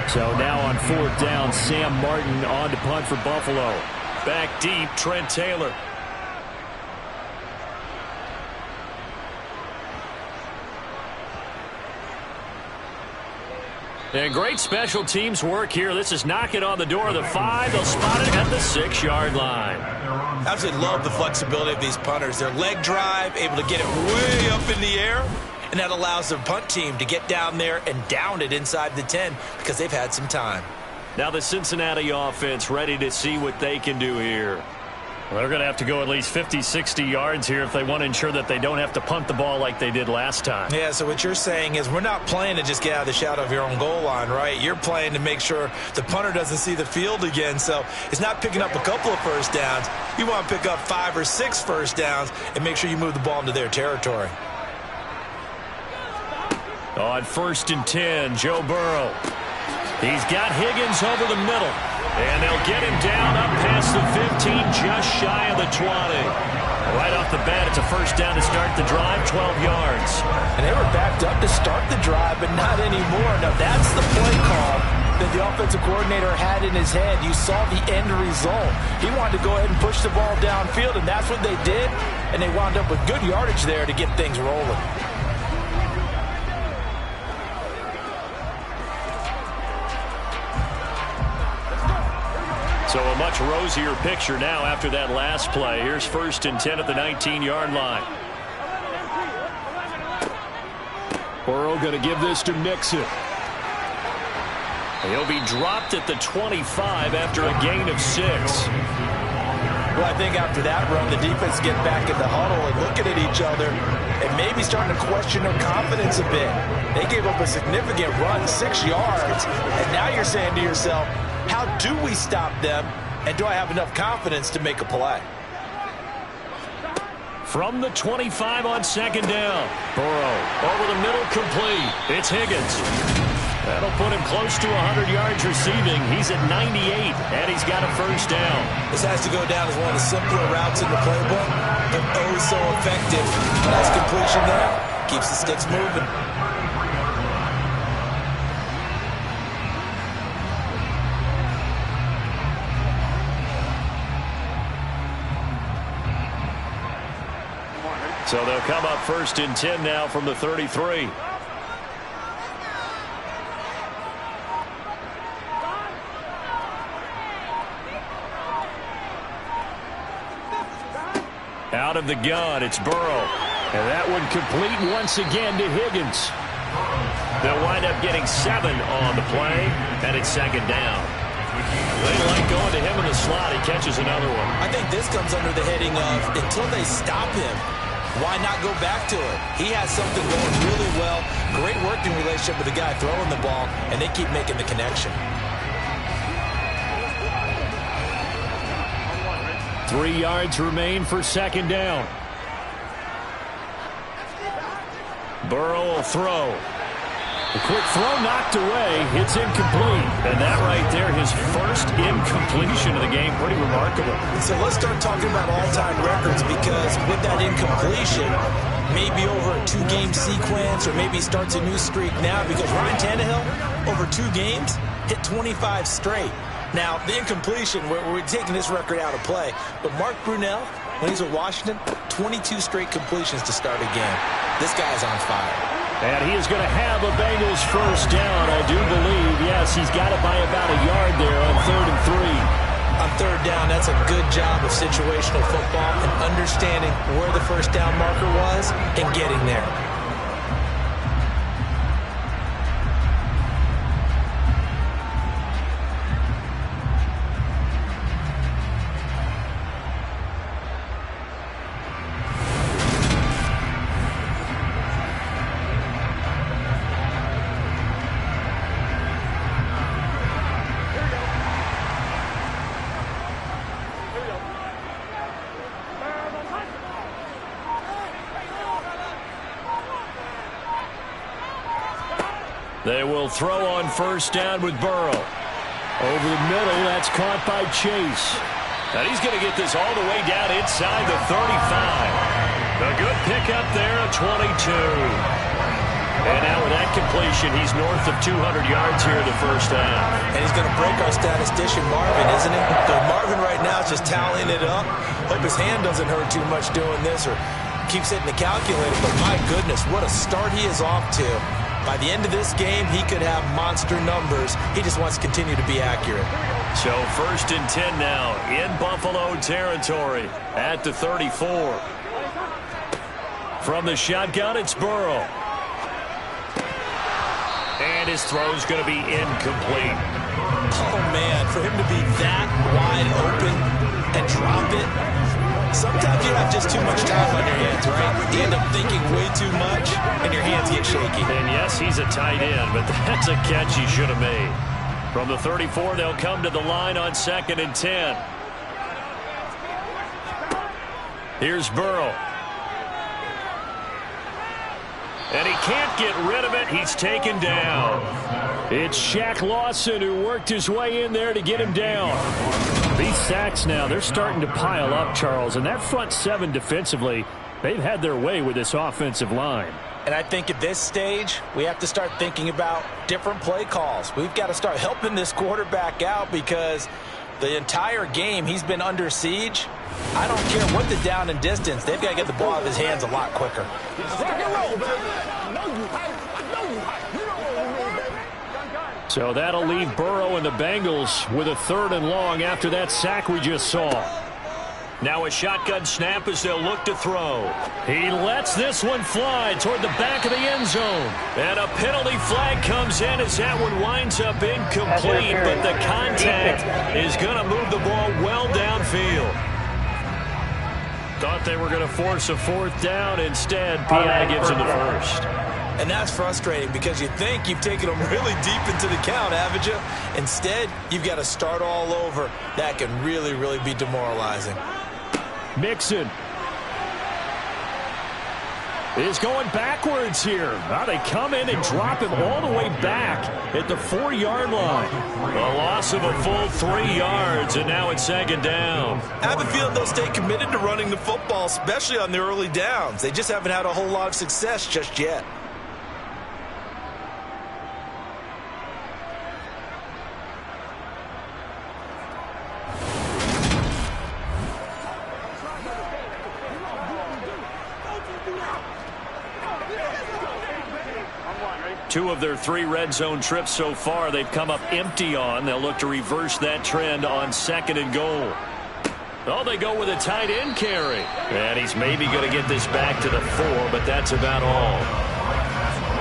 Speaker 10: So now on 4th down, Sam Martin on to punt for Buffalo. Back deep, Trent Taylor. And great special teams work here. This is knocking on the door of the 5. They'll spot it at the 6-yard line.
Speaker 6: Absolutely love the flexibility of these punters. Their leg drive, able to get it way up in the air. And that allows their punt team to get down there and down it inside the 10 because they've had some time.
Speaker 10: Now the Cincinnati offense ready to see what they can do here. Well, they're going to have to go at least 50, 60 yards here if they want to ensure that they don't have to punt the ball like they did last time.
Speaker 6: Yeah, so what you're saying is we're not playing to just get out of the shadow of your own goal line, right? You're playing to make sure the punter doesn't see the field again. So it's not picking up a couple of first downs. You want to pick up 5 or 6 first downs and make sure you move the ball into their territory.
Speaker 10: On 1st and 10, Joe Burrow. He's got Higgins over the middle. And they'll get him down up past the 15, just shy of the 20. Right off the bat, it's a first down to start the drive, 12 yards.
Speaker 6: And they were backed up to start the drive, but not anymore. Now that's the play call that the offensive coordinator had in his head. You saw the end result. He wanted to go ahead and push the ball downfield, and that's what they did. And they wound up with good yardage there to get things rolling.
Speaker 10: So a much rosier picture now after that last play. Here's 1st and 10 at the 19-yard line. Burrow going to give this to Mixon. He'll be dropped at the 25 after a gain of 6.
Speaker 6: Well, I think after that run, the defense get back in the huddle and looking at each other and maybe starting to question their confidence a bit. They gave up a significant run, 6 yards, and now you're saying to yourself, how do we stop them, and do I have enough confidence to make a play?
Speaker 10: From the 25 on 2nd down. Burrow over the middle, complete. It's Higgins. That'll put him close to 100 yards receiving. He's at 98, and he's got a first down.
Speaker 6: This has to go down as one of the simpler routes in the playbook, but oh so effective. Nice completion there. Keeps the sticks moving.
Speaker 10: So they'll come up 1st and 10 now from the 33. Out of the gun, it's Burrow. And that one complete once again to Higgins. They'll wind up getting 7 on the play, and it's 2nd down. They like going to him in the slot. He catches another one.
Speaker 6: I think this comes under the heading of until they stop him, why not go back to it? He has something going really well. Great working relationship with the guy throwing the ball, and they keep making the connection.
Speaker 10: 3 yards remain for second down. Burrow will throw. A quick throw knocked away. It's incomplete. And that right there, his first incompletion of the game. Pretty remarkable.
Speaker 6: So let's start talking about all-time records, because with that incompletion, maybe over a 2-game sequence, or maybe starts a new streak now, because Ryan Tannehill, over 2 games, hit 25 straight. Now, the incompletion, we're taking this record out of play. But Mark Brunell, when he's with Washington, 22 straight completions to start a game. This guy's on fire.
Speaker 10: And he is going to have a Bengals first down, I do believe. Yes, he's got it by about a yard there on 3rd and 3.
Speaker 6: On 3rd down, that's a good job of situational football and understanding where the first down marker was and getting there.
Speaker 10: They will throw on first down with Burrow. Over the middle, that's caught by Chase. And he's going to get this all the way down inside the 35. A good pickup there, a 22. And now with that completion, he's north of 200 yards here in the first half.
Speaker 6: And he's going to break our statistician Marvin, isn't he? So Marvin right now is just tallying it up. Hope his hand doesn't hurt too much doing this, or keeps hitting the calculator. But my goodness, what a start he is off to. By the end of this game, he could have monster numbers. He just wants to continue to be accurate.
Speaker 10: So 1st and 10 now in Buffalo territory at the 34. From the shotgun, it's Burrow. And his throw's going to be incomplete.
Speaker 6: Oh, man, for him to be that wide open and drop it. Sometimes you have just too much time on your hands, right? You end up thinking way too much, and your hands get shaky.
Speaker 10: And yes, he's a tight end, but that's a catch he should have made. From the 34, they'll come to the line on 2nd and 10. Here's Burrow. And he can't get rid of it. He's taken down. It's Shaq Lawson who worked his way in there to get him down. These sacks now, they're starting to pile up, Charles. And that front 7 defensively, they've had their way with this offensive line.
Speaker 6: And I think at this stage, we have to start thinking about different play calls. We've got to start helping this quarterback out, because the entire game he's been under siege. I don't care what the down and distance. They've got to get the ball out of his hands a lot quicker.
Speaker 10: So that'll leave Burrow and the Bengals with a 3rd and long after that sack we just saw. Now a shotgun snap as they'll look to throw. He lets this one fly toward the back of the end zone. And a penalty flag comes in as that one winds up incomplete, but the contact is going to move the ball well downfield. Thought they were going to force a 4th down. Instead, PI gives him the first.
Speaker 6: And that's frustrating, because you think you've taken them really deep into the count, haven't you? Instead, you've got to start all over. That can really, really be demoralizing.
Speaker 10: Mixon is going backwards here. Now they come in and drop him all the way back at the 4-yard line. A loss of a full 3 yards, and now it's 2nd down.
Speaker 6: I have a feeling they'll stay committed to running the football, especially on the early downs. They just haven't had a whole lot of success just yet.
Speaker 10: Two of their 3 red zone trips so far they've come up empty on. They'll look to reverse that trend on 2nd and goal. Oh, they go with a tight end carry. And he's maybe going to get this back to the 4, but that's about all.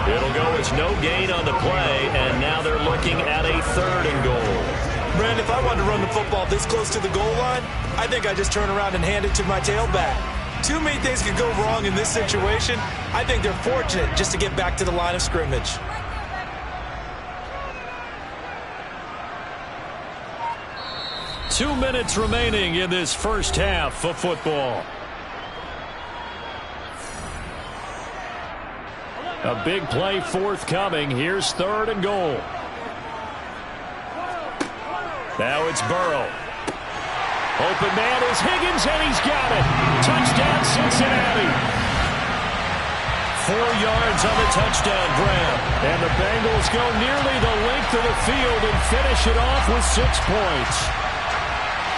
Speaker 10: It'll go as no gain on the play, and now they're looking at a 3rd and goal.
Speaker 6: Brand, if I wanted to run the football this close to the goal line, I think I just turn around and hand it to my tailback. Too many things could go wrong in this situation. I think they're fortunate just to get back to the line of scrimmage.
Speaker 10: Two minutes remaining in this first half of football. A big play forthcoming. Here's 3rd and goal. Now it's Burrow. Open man is Higgins, and he's got it. Touchdown, Cincinnati. 4 yards on the touchdown grab. And the Bengals go nearly the length of the field and finish it off with 6 points.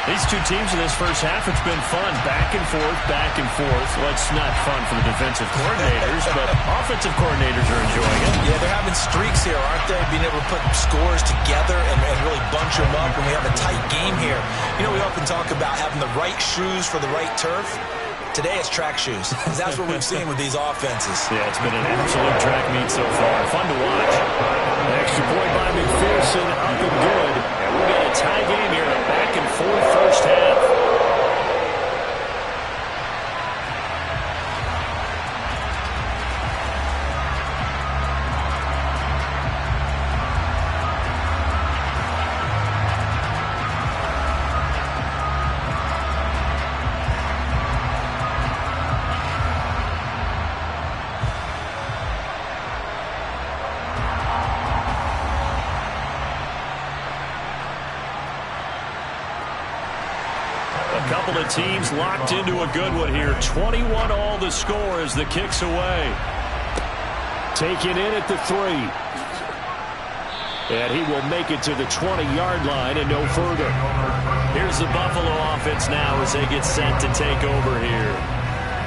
Speaker 10: These two teams in this first half, it's been fun. Back and forth, back and forth. Well, it's not fun for the defensive coordinators, but offensive coordinators are enjoying it.
Speaker 6: Yeah, they're having streaks here, aren't they? Being able to put scores together and really bunch them up, and we have a tight game here. You know, we often talk about having the right shoes for the right turf. Today it's track shoes. That's what we've seen with these offenses.
Speaker 10: Yeah, it's been an absolute track meet so far. Fun to watch. An extra point by McPherson, up and good. And we got a tie game here, a back and forth first half. Couple of teams locked into a good one here. 21 all the score as the kick's away. Taken in at the 3. And he will make it to the 20-yard line and no further. Here's the Buffalo offense now as they get set to take over here.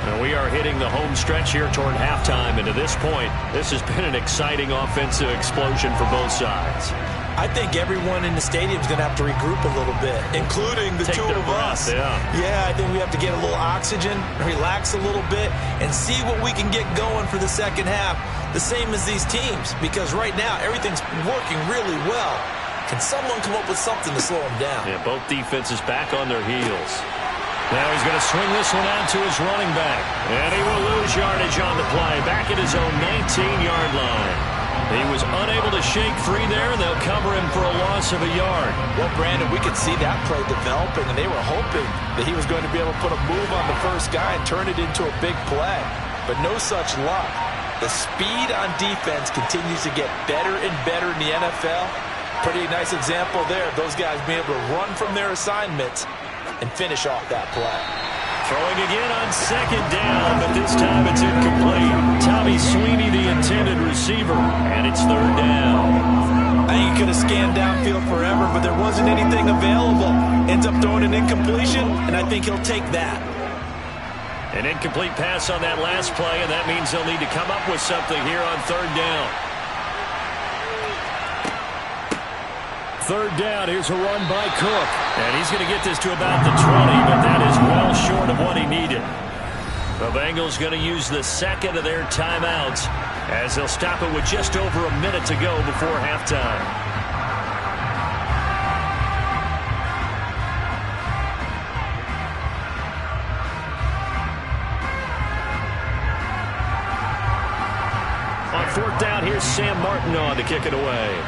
Speaker 10: Now we are hitting the home stretch here toward halftime, and to this point, this has been an exciting offensive explosion for both sides.
Speaker 6: I think everyone in the stadium is going to have to regroup a little bit, including the two of us. Yeah, I think we have to get a little oxygen, relax a little bit, and see what we can get going for the second half. The same as these teams, because right now everything's working really well. Can someone come up with something to slow them down?
Speaker 10: Yeah, both defenses back on their heels. Now he's going to swing this one out to his running back. And he will lose yardage on the play, back at his own 19-yard line. He was unable to shake free there, and they'll cover him for a loss of a yard.
Speaker 6: Well, Brandon, we could see that play developing, and they were hoping that he was going to be able to put a move on the first guy and turn it into a big play. But no such luck. The speed on defense continues to get better and better in the NFL. Pretty nice example there of those guys being able to run from their assignments and finish off that play.
Speaker 10: Throwing again on second down, but this time it's incomplete. Tommy Sweeney, the intended receiver, and it's third down.
Speaker 6: I think he could have scanned downfield forever, but there wasn't anything available. Ends up throwing an incompletion, and I think he'll take that.
Speaker 10: An incomplete pass on that last play, and that means they'll need to come up with something here on third down. Third down, here's a run by Cook. And he's going to get this to about the 20, but that is well short of what he needed. The Bengals going to use the second of their timeouts as they'll stop it with just over a minute to go before halftime. On fourth down, here's Sam Martin on to kick it away.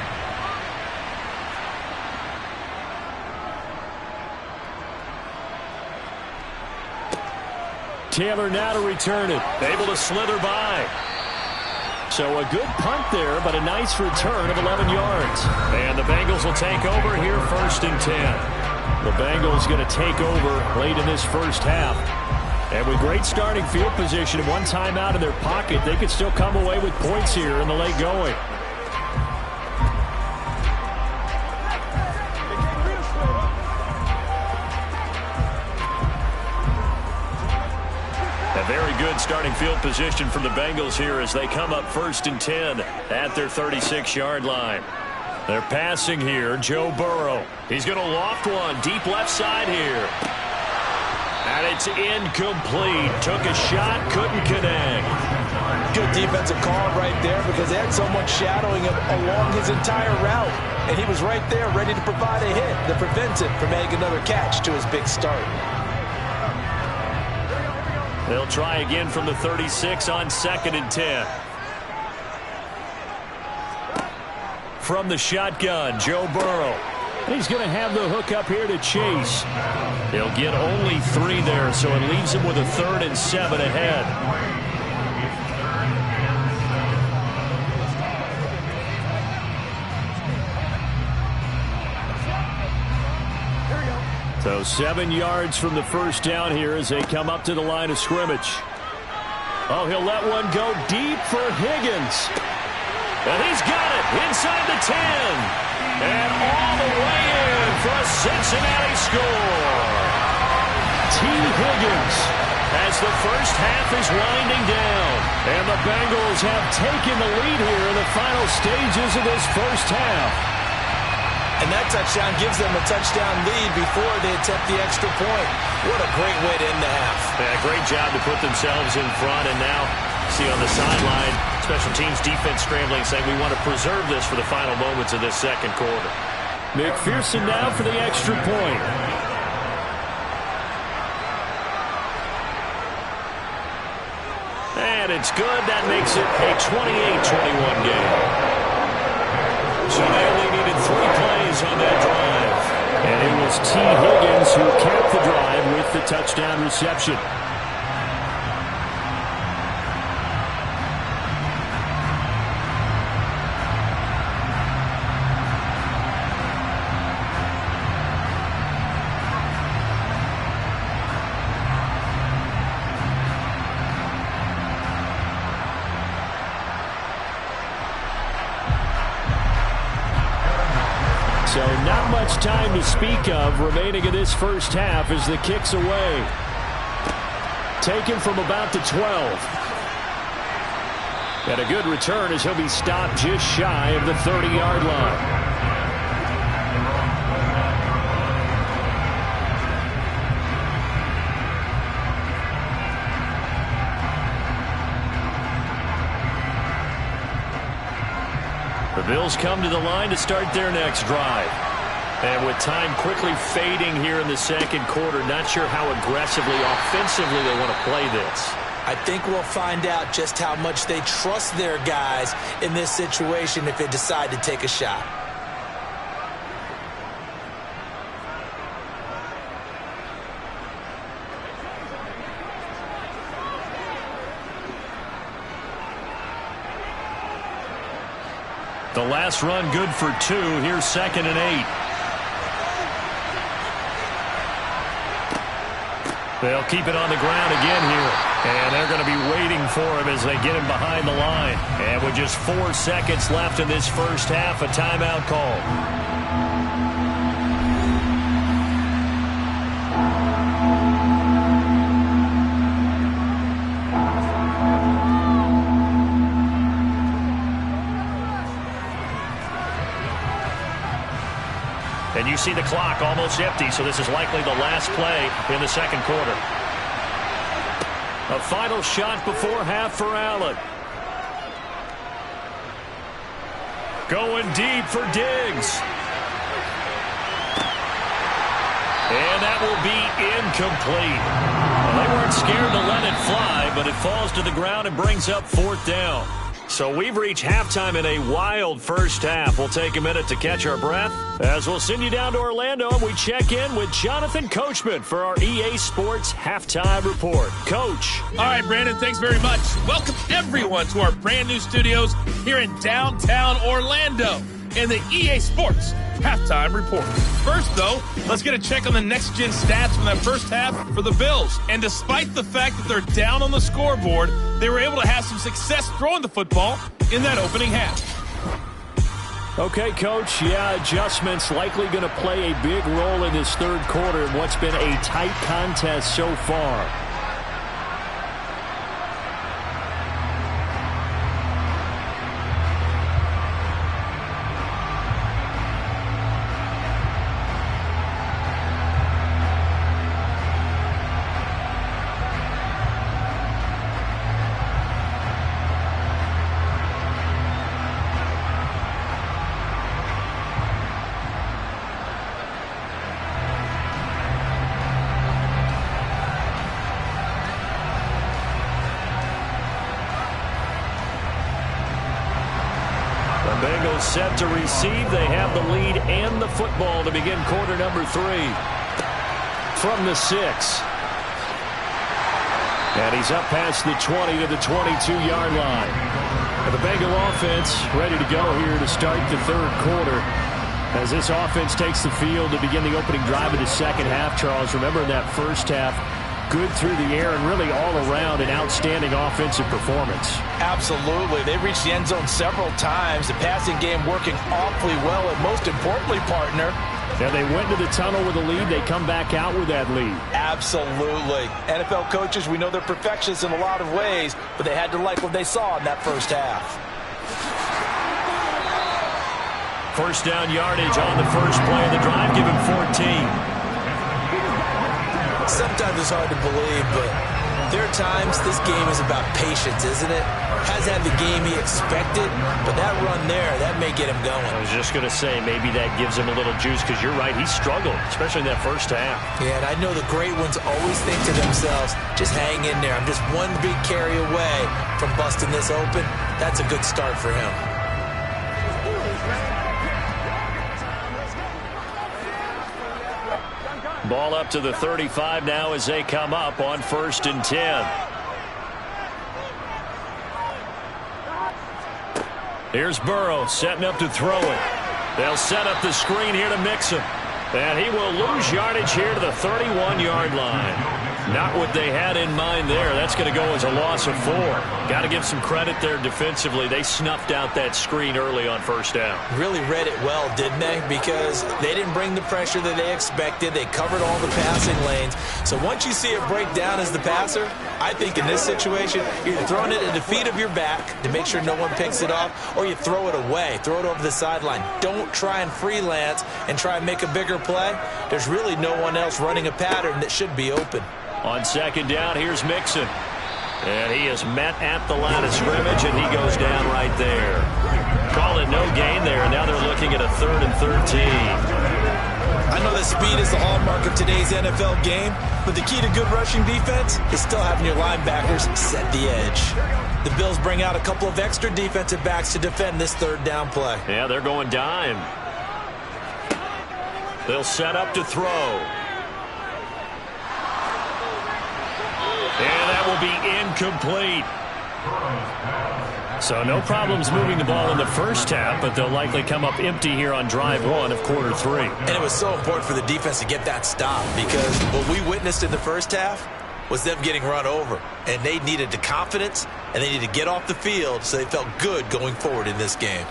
Speaker 10: Taylor now to return it. Able to slither by. So a good punt there, but a nice return of 11 yards. And the Bengals will take over here first and 10. The Bengals going to take over late in this first half. And with great starting field position and one timeout in their pocket, they could still come away with points here in the late going. Very good starting field position from the Bengals here as they come up first and 10 at their 36-yard line. They're passing here. Joe Burrow. He's going to loft one deep left side here. And it's incomplete. Took a shot, couldn't connect.
Speaker 6: Good defensive call right there because they had someone shadowing him along his entire route. And he was right there ready to provide a hit that prevents him from making another catch to his big start.
Speaker 10: They'll try again from the 36 on 2nd and 10. From the shotgun, Joe Burrow.
Speaker 5: He's going to have the hook up here to Chase.
Speaker 10: He'll get only 3 there, so it leaves him with a 3rd and 7 ahead.
Speaker 5: So 7 yards from the first down here as they come up to the line of scrimmage. Oh, he'll let one go deep for Higgins.
Speaker 10: And he's got it inside the 10. And all the way in for a Cincinnati score.
Speaker 5: T. Higgins.
Speaker 10: As the first half is winding down.
Speaker 5: And the Bengals have taken the lead here in the final stages of this first half.
Speaker 6: And that touchdown gives them a touchdown lead before they attempt the extra point. What a great way to end the half.
Speaker 10: Yeah, great job to put themselves in front. And now, see on the sideline, special teams defense scrambling, saying we want to preserve this for the final moments of this second quarter.
Speaker 5: McPherson now for the extra point.
Speaker 10: And it's good. That makes it a 28-21 game. So they only needed 3 plays on that drive.
Speaker 5: And it was T. Higgins who capped the drive with the touchdown reception. So not much time to speak of remaining in this first half as the kick's away. Taken from about the 12. And a good return as he'll be stopped just shy of the 30-yard line.
Speaker 10: The Bills come to the line to start their next drive. And with time quickly fading here in the second quarter, not sure how aggressively, offensively they want to play this.
Speaker 6: I think we'll find out just how much they trust their guys in this situation if they decide to take a shot.
Speaker 10: The last run good for 2. Here's 2nd and 8. They'll keep it on the ground again here. And they're going to be waiting for him as they get him behind the line. And with just 4 seconds left in this first half, a timeout call. And you see the clock almost empty, so this is likely the last play in the second quarter. A final shot before half for Allen. Going deep for Diggs. And that will be incomplete. Well, they weren't scared to let it fly, but it falls to the ground and brings up 4th down. So we've reached halftime in a wild first half. We'll take a minute to catch our breath as we'll send you down to Orlando and we check in with Jonathan Coachman for our EA Sports Halftime Report. Coach.
Speaker 11: All right, Brandon, thanks very much. Welcome everyone to our brand new studios here in downtown Orlando in the EA Sports Halftime Report. First, though, let's get a check on the next-gen stats from that first half for the Bills. And despite the fact that they're down on the scoreboard, they were able to have some success throwing the football in that opening half.
Speaker 5: Okay, Coach, adjustments likely going to play a big role in this third quarter in what's been a tight contest so far.
Speaker 10: Bengals set to receive. They have the lead and the football to begin quarter number 3. From the 6. And he's up past the 20 to the 22-yard line. And the Bengal offense ready to go here to start the third quarter. As this offense takes the field to begin the opening drive of the second half, Charles, remember in that first half, good through the air and really all around an outstanding offensive performance.
Speaker 6: Absolutely. They reached the end zone several times. The passing game working awfully well, and most importantly, partner,
Speaker 10: now they went to the tunnel with a lead. They come back out with that lead.
Speaker 6: Absolutely. NFL coaches, we know they're perfectionists in a lot of ways, but they had to like what they saw in that first half.
Speaker 10: First down yardage on the first play of the drive. Give him 14.
Speaker 6: Sometimes it's hard to believe, but there are times this game is about patience, isn't it? Has had the game he expected, but that run there, that may get him going.
Speaker 10: I was just going to say, maybe that gives him a little juice, because you're right, he struggled, especially in that first half.
Speaker 6: Yeah, and I know the great ones always think to themselves, just hang in there. I'm just one big carry away from busting this open. That's a good start for him.
Speaker 10: Ball up to the 35 now as they come up on 1st and 10. Here's Burrow setting up to throw it. They'll set up the screen here to mix him. And he will lose yardage here to the 31-yard line. Not what they had in mind there. That's going to go as a loss of 4. Got to give some credit there defensively. They snuffed out that screen early on first down.
Speaker 6: Really read it well, didn't they? Because they didn't bring the pressure that they expected. They covered all the passing lanes. So once you see it break down as the passer, I think in this situation, you're throwing it at the feet of your back to make sure no one picks it off, or you throw it away. Throw it over the sideline. Don't try and freelance and try and make a bigger play. There's really no one else running a pattern that should be open.
Speaker 10: On second down, here's Mixon. And he is met at the line of scrimmage, and he goes down right there. Call it no gain there, and now they're looking at a 3rd and 13.
Speaker 6: I know that speed is the hallmark of today's NFL game, but the key to good rushing defense is still having your linebackers set the edge. The Bills bring out a couple of extra defensive backs to defend this 3rd down play.
Speaker 10: Yeah, they're going dime. They'll set up to throw. And that will be incomplete. So no problems moving the ball in the first half, but they'll likely come up empty here on drive 1 of quarter 3.
Speaker 6: And it was so important for the defense to get that stop, because what we witnessed in the first half was them getting run over. And they needed the confidence, and they needed to get off the field so they felt good going forward in this game.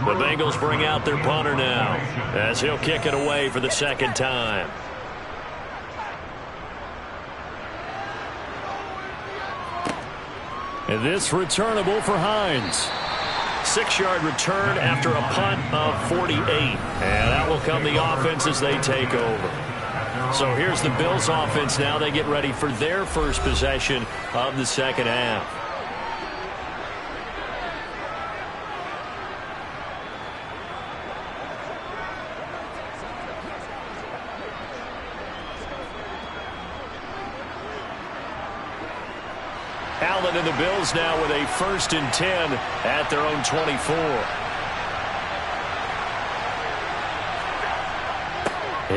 Speaker 10: The Bengals bring out their punter now, as he'll kick it away for the second time. And this returnable for Hines. 6-yard return after a punt of 48. And that will come the offense as they take over. So here's the Bills offense now. They get ready for their first possession of the second half. Allen and the Bills now with a 1st and 10 at their own 24.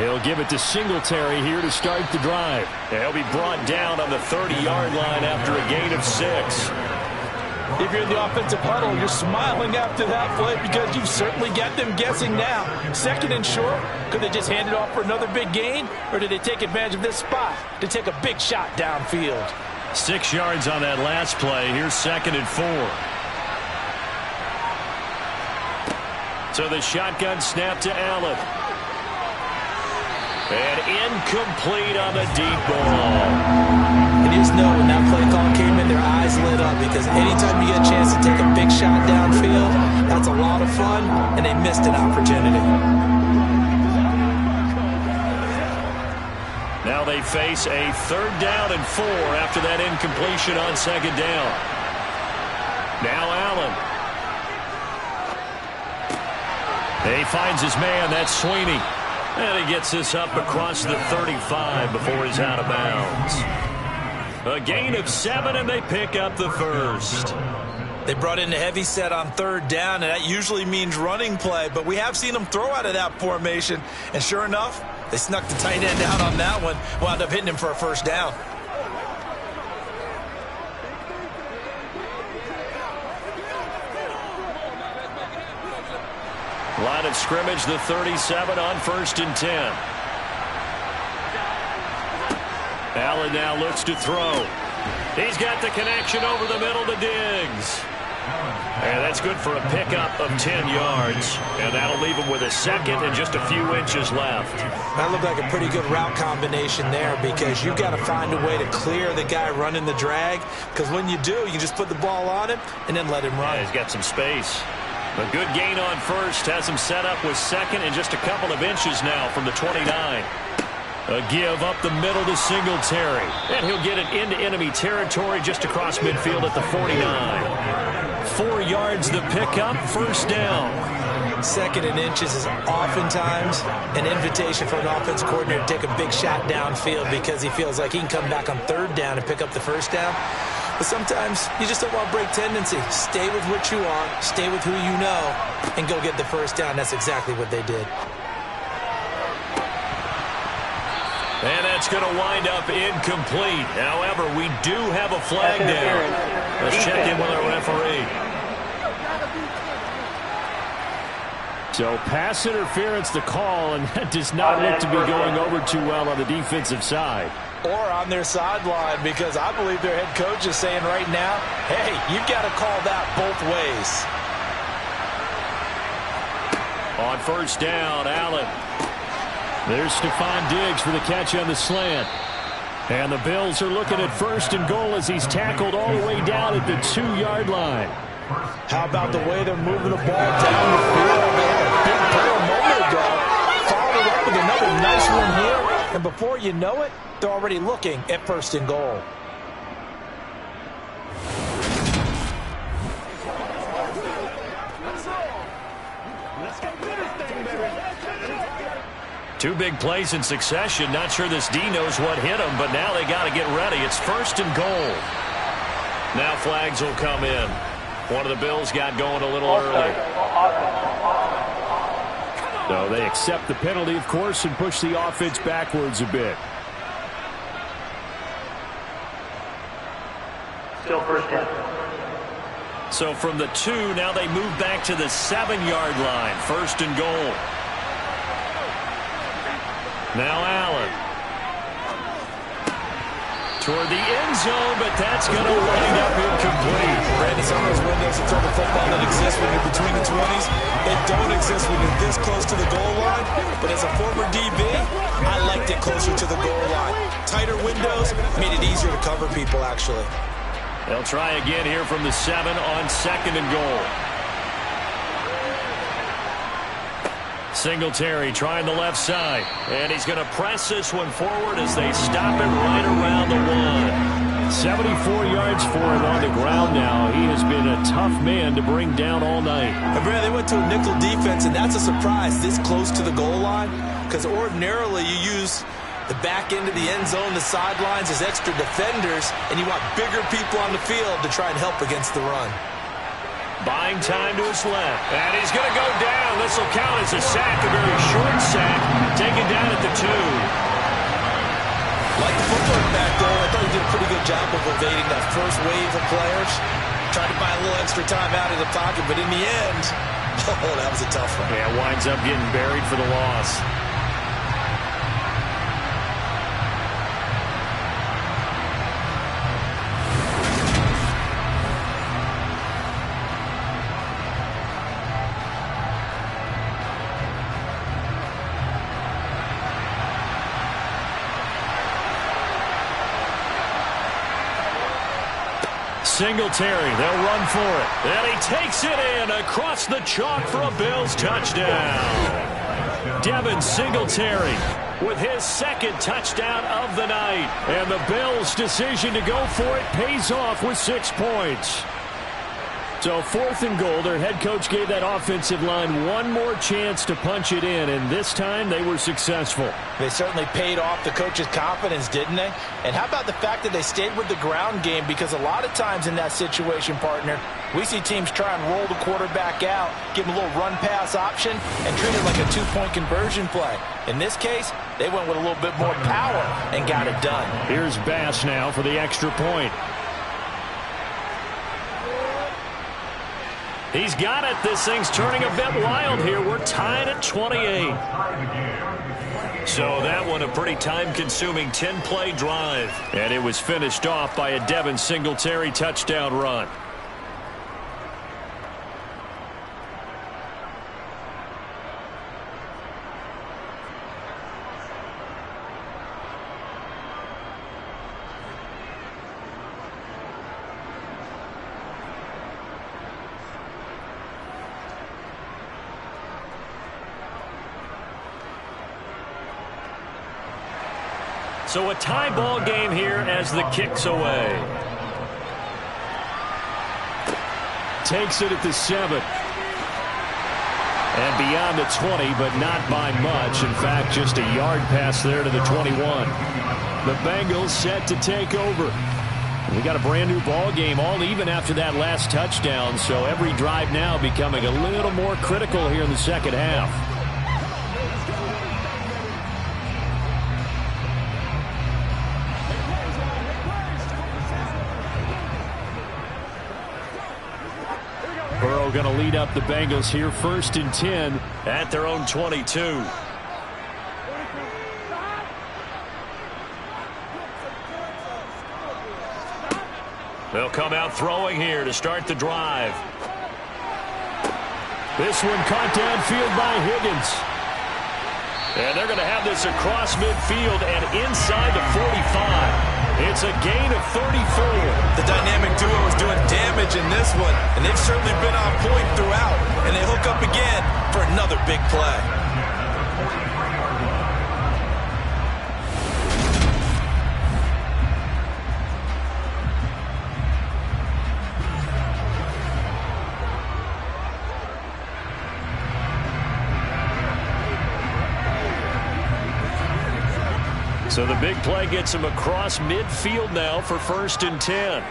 Speaker 10: He'll give it to Singletary here to start the drive. He'll be brought down on the 30-yard line after a gain of 6.
Speaker 6: If you're in the offensive huddle, you're smiling after that play because you've certainly got them guessing now. 2nd and short, could they just hand it off for another big gain, or did they take advantage of this spot to take a big shot downfield?
Speaker 10: 6 yards on that last play. Here's 2nd and 4. So the shotgun snap to Allen. And incomplete on the deep ball.
Speaker 6: You just know when that play call came in, their eyes lit up, because anytime you get a chance to take a big shot downfield, that's a lot of fun, and they missed an opportunity.
Speaker 10: Now they face a 3rd down and 4 after that incompletion on 2nd down. Now Allen. He finds his man. That's Sweeney. And he gets this up across the 35 before he's out of bounds. A gain of 7, and they pick up the 1st.
Speaker 6: They brought in the heavy set on third down, and that usually means running play, but we have seen them throw out of that formation, and sure enough, they snuck the tight end out on that one, wound up hitting him for a first down.
Speaker 10: Line of scrimmage, the 37 on 1st and 10. Allen now looks to throw. He's got the connection over the middle to Diggs. And that's good for a pickup of 10 yards. And that'll leave him with a second and just a few inches left.
Speaker 6: That looked like a pretty good route combination there, because you got to find a way to clear the guy running the drag. Because when you do, you just put the ball on him and then let him run.
Speaker 10: Yeah, he's got some space. A good gain on first has him set up with second and just a couple of inches now from the 29. A give up the middle to Singletary. And he'll get it into enemy territory just across midfield at the 49. 4 yards the pickup, first down.
Speaker 6: Second and inches is oftentimes an invitation for an offense coordinator to take a big shot downfield because he feels like he can come back on third down and pick up the first down. But sometimes you just don't want to break tendency. Stay with what you want, stay with who you know, and go get the first down. That's exactly what they did.
Speaker 10: And that's going to wind up incomplete. However, we do have a flag down. Let's check in with our referee.
Speaker 5: So pass interference the call, and that does not look to be going over too well on the defensive side.
Speaker 6: Or on their sideline, because I believe their head coach is saying right now, hey, you've got to call that both ways.
Speaker 10: On first down, Allen.
Speaker 5: There's Stephon Diggs for the catch on the slant. And the Bills are looking at 1st and goal as he's tackled all the way down at the 2-yard line.
Speaker 6: How about the way they're moving the ball down the field? They had a big play a moment ago. Followed up with another nice one here. And before you know it, they're already looking at 1st and goal.
Speaker 10: Two big plays in succession. Not sure this D knows what hit him, but now they got to get ready. It's 1st and goal. Now flags will come in. One of the Bills got going a little early.
Speaker 5: So they accept the penalty, of course, and push the offense backwards a bit.
Speaker 9: Still first down.
Speaker 10: So from the 2, now they move back to the 7-yard line. 1st and goal. Now Allen. Toward the end zone, but that's going to wind up incomplete.
Speaker 6: Brandon, some of those windows to throw the football that exist when you're between the 20s, they don't exist when you're this close to the goal line. But as a former DB, I liked it closer to the goal line. Tighter windows made it easier to cover people, actually.
Speaker 10: They'll try again here from the 7 on 2nd and goal. Singletary trying the left side. And he's going to press this one forward as they stop it right around the 1.
Speaker 5: 74 yards for him on the ground now. He has been a tough man to bring down all night.
Speaker 6: And Brad, they went to a nickel defense, and that's a surprise this close to the goal line, because ordinarily you use the back end of the end zone, the sidelines as extra defenders, and you want bigger people on the field to try and help against the run.
Speaker 10: Buying time to his left. And he's going to go down. This will count as a sack, a very short sack. Taken down at the 2.
Speaker 6: Like the footwork back there, I thought he did a pretty good job of evading that first wave of players. Tried to buy a little extra time out of the pocket, but in the end, oh, that was a tough one.
Speaker 10: Yeah, winds up getting buried for the loss. Singletary, they'll run for it. And he takes it in across the chalk for a Bills touchdown. Devin Singletary with his 2nd touchdown of the night. And the Bills' decision to go for it pays off with 6 points.
Speaker 5: So 4th and goal. Their head coach gave that offensive line one more chance to punch it in, and this time they were successful.
Speaker 6: They certainly paid off the coach's confidence, didn't they? And how about the fact that they stayed with the ground game? Because a lot of times in that situation, partner, we see teams try and roll the quarterback out, give him a little run-pass option, and treat it like a two-point conversion play. In this case, they went with a little bit more power and got it done.
Speaker 5: Here's Bass now for the extra point. He's got it. This thing's turning a bit wild here. We're tied at 28.
Speaker 10: So that one a pretty time-consuming 10-play drive.
Speaker 5: And it was finished off by a Devin Singletary touchdown run. So a tie ball game here as the kick's away. Takes it at the 7. And beyond the 20, but not by much. In fact, just a yard pass there to the 21. The Bengals set to take over. We got a brand new ball game, all even after that last touchdown. So every drive now becoming a little more critical here in the second half. Burrow going to lead up the Bengals here, 1st and 10
Speaker 10: at their own 22. They'll come out throwing here to start the drive.
Speaker 5: This one caught downfield by Higgins.
Speaker 10: And they're going to have this across midfield and inside the 45. It's a gain of 34.
Speaker 6: The dynamic duo is doing damage in this one, and they've certainly been on point throughout. And they hook up again for another big play.
Speaker 10: So the big play gets him across midfield now for 1st and 10.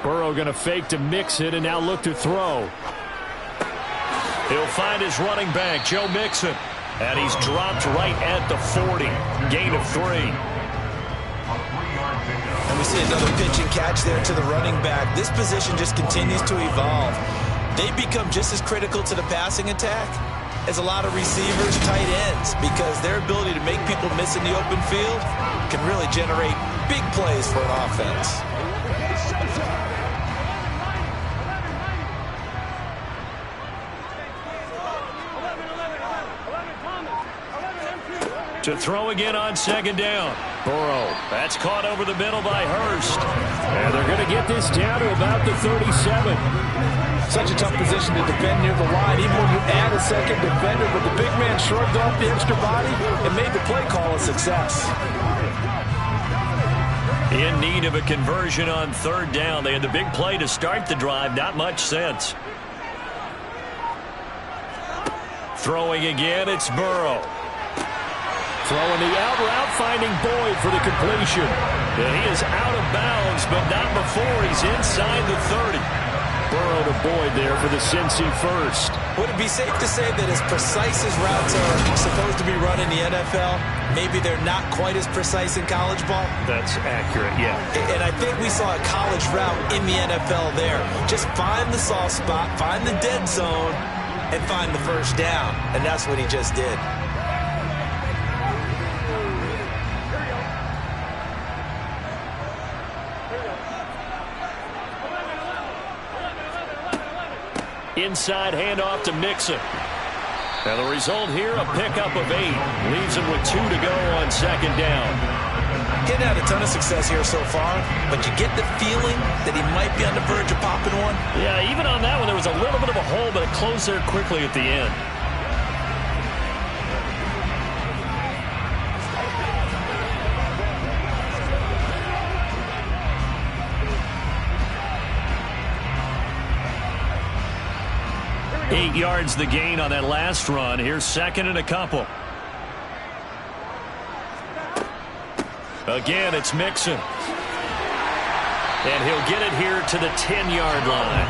Speaker 5: Burrow going to fake to mix it and now look to throw.
Speaker 10: He'll find his running back, Joe Mixon. And he's dropped right at the 40. Gain of 3.
Speaker 6: And we see another pitch and catch there to the running back. This position just continues to evolve. They become just as critical to the passing attack as a lot of receivers, tight ends, because their ability to make people miss in the open field can really generate big plays for an offense.
Speaker 10: To throw again on 2nd down. Burrow, that's caught over the middle by Hurst.
Speaker 5: And they're going to get this down to about the 37.
Speaker 6: Such a tough position to defend near the line, even when you add a second defender, but the big man shrugged off the extra body and made the play call a success.
Speaker 10: In need of a conversion on 3rd down. They had the big play to start the drive. Not much sense. Throwing again, it's Burrow.
Speaker 5: Throwing the out route, finding Boyd for the completion.
Speaker 10: And he is out of bounds, but not before he's inside the 30.
Speaker 5: Burrow to Boyd there for the Cincy first.
Speaker 6: Would it be safe to say that as precise as routes are supposed to be run in the NFL, maybe they're not quite as precise in college ball?
Speaker 10: That's accurate, yeah.
Speaker 6: And I think we saw a college route in the NFL there. Just find the soft spot, find the dead zone, and find the 1st down. And that's what he just did.
Speaker 10: Inside handoff to Mixon. Now the result here, a pickup of 8. Leaves him with 2 to go on 2nd down.
Speaker 6: Getting had a ton of success here so far, but you get the feeling that he might be on the verge of popping one.
Speaker 10: Yeah, even on that one, there was a little bit of a hole, but it closed there quickly at the end. 8 yards the gain on that last run. Here's second and a couple. Again, it's Mixon. And he'll get it here to the 10-yard line.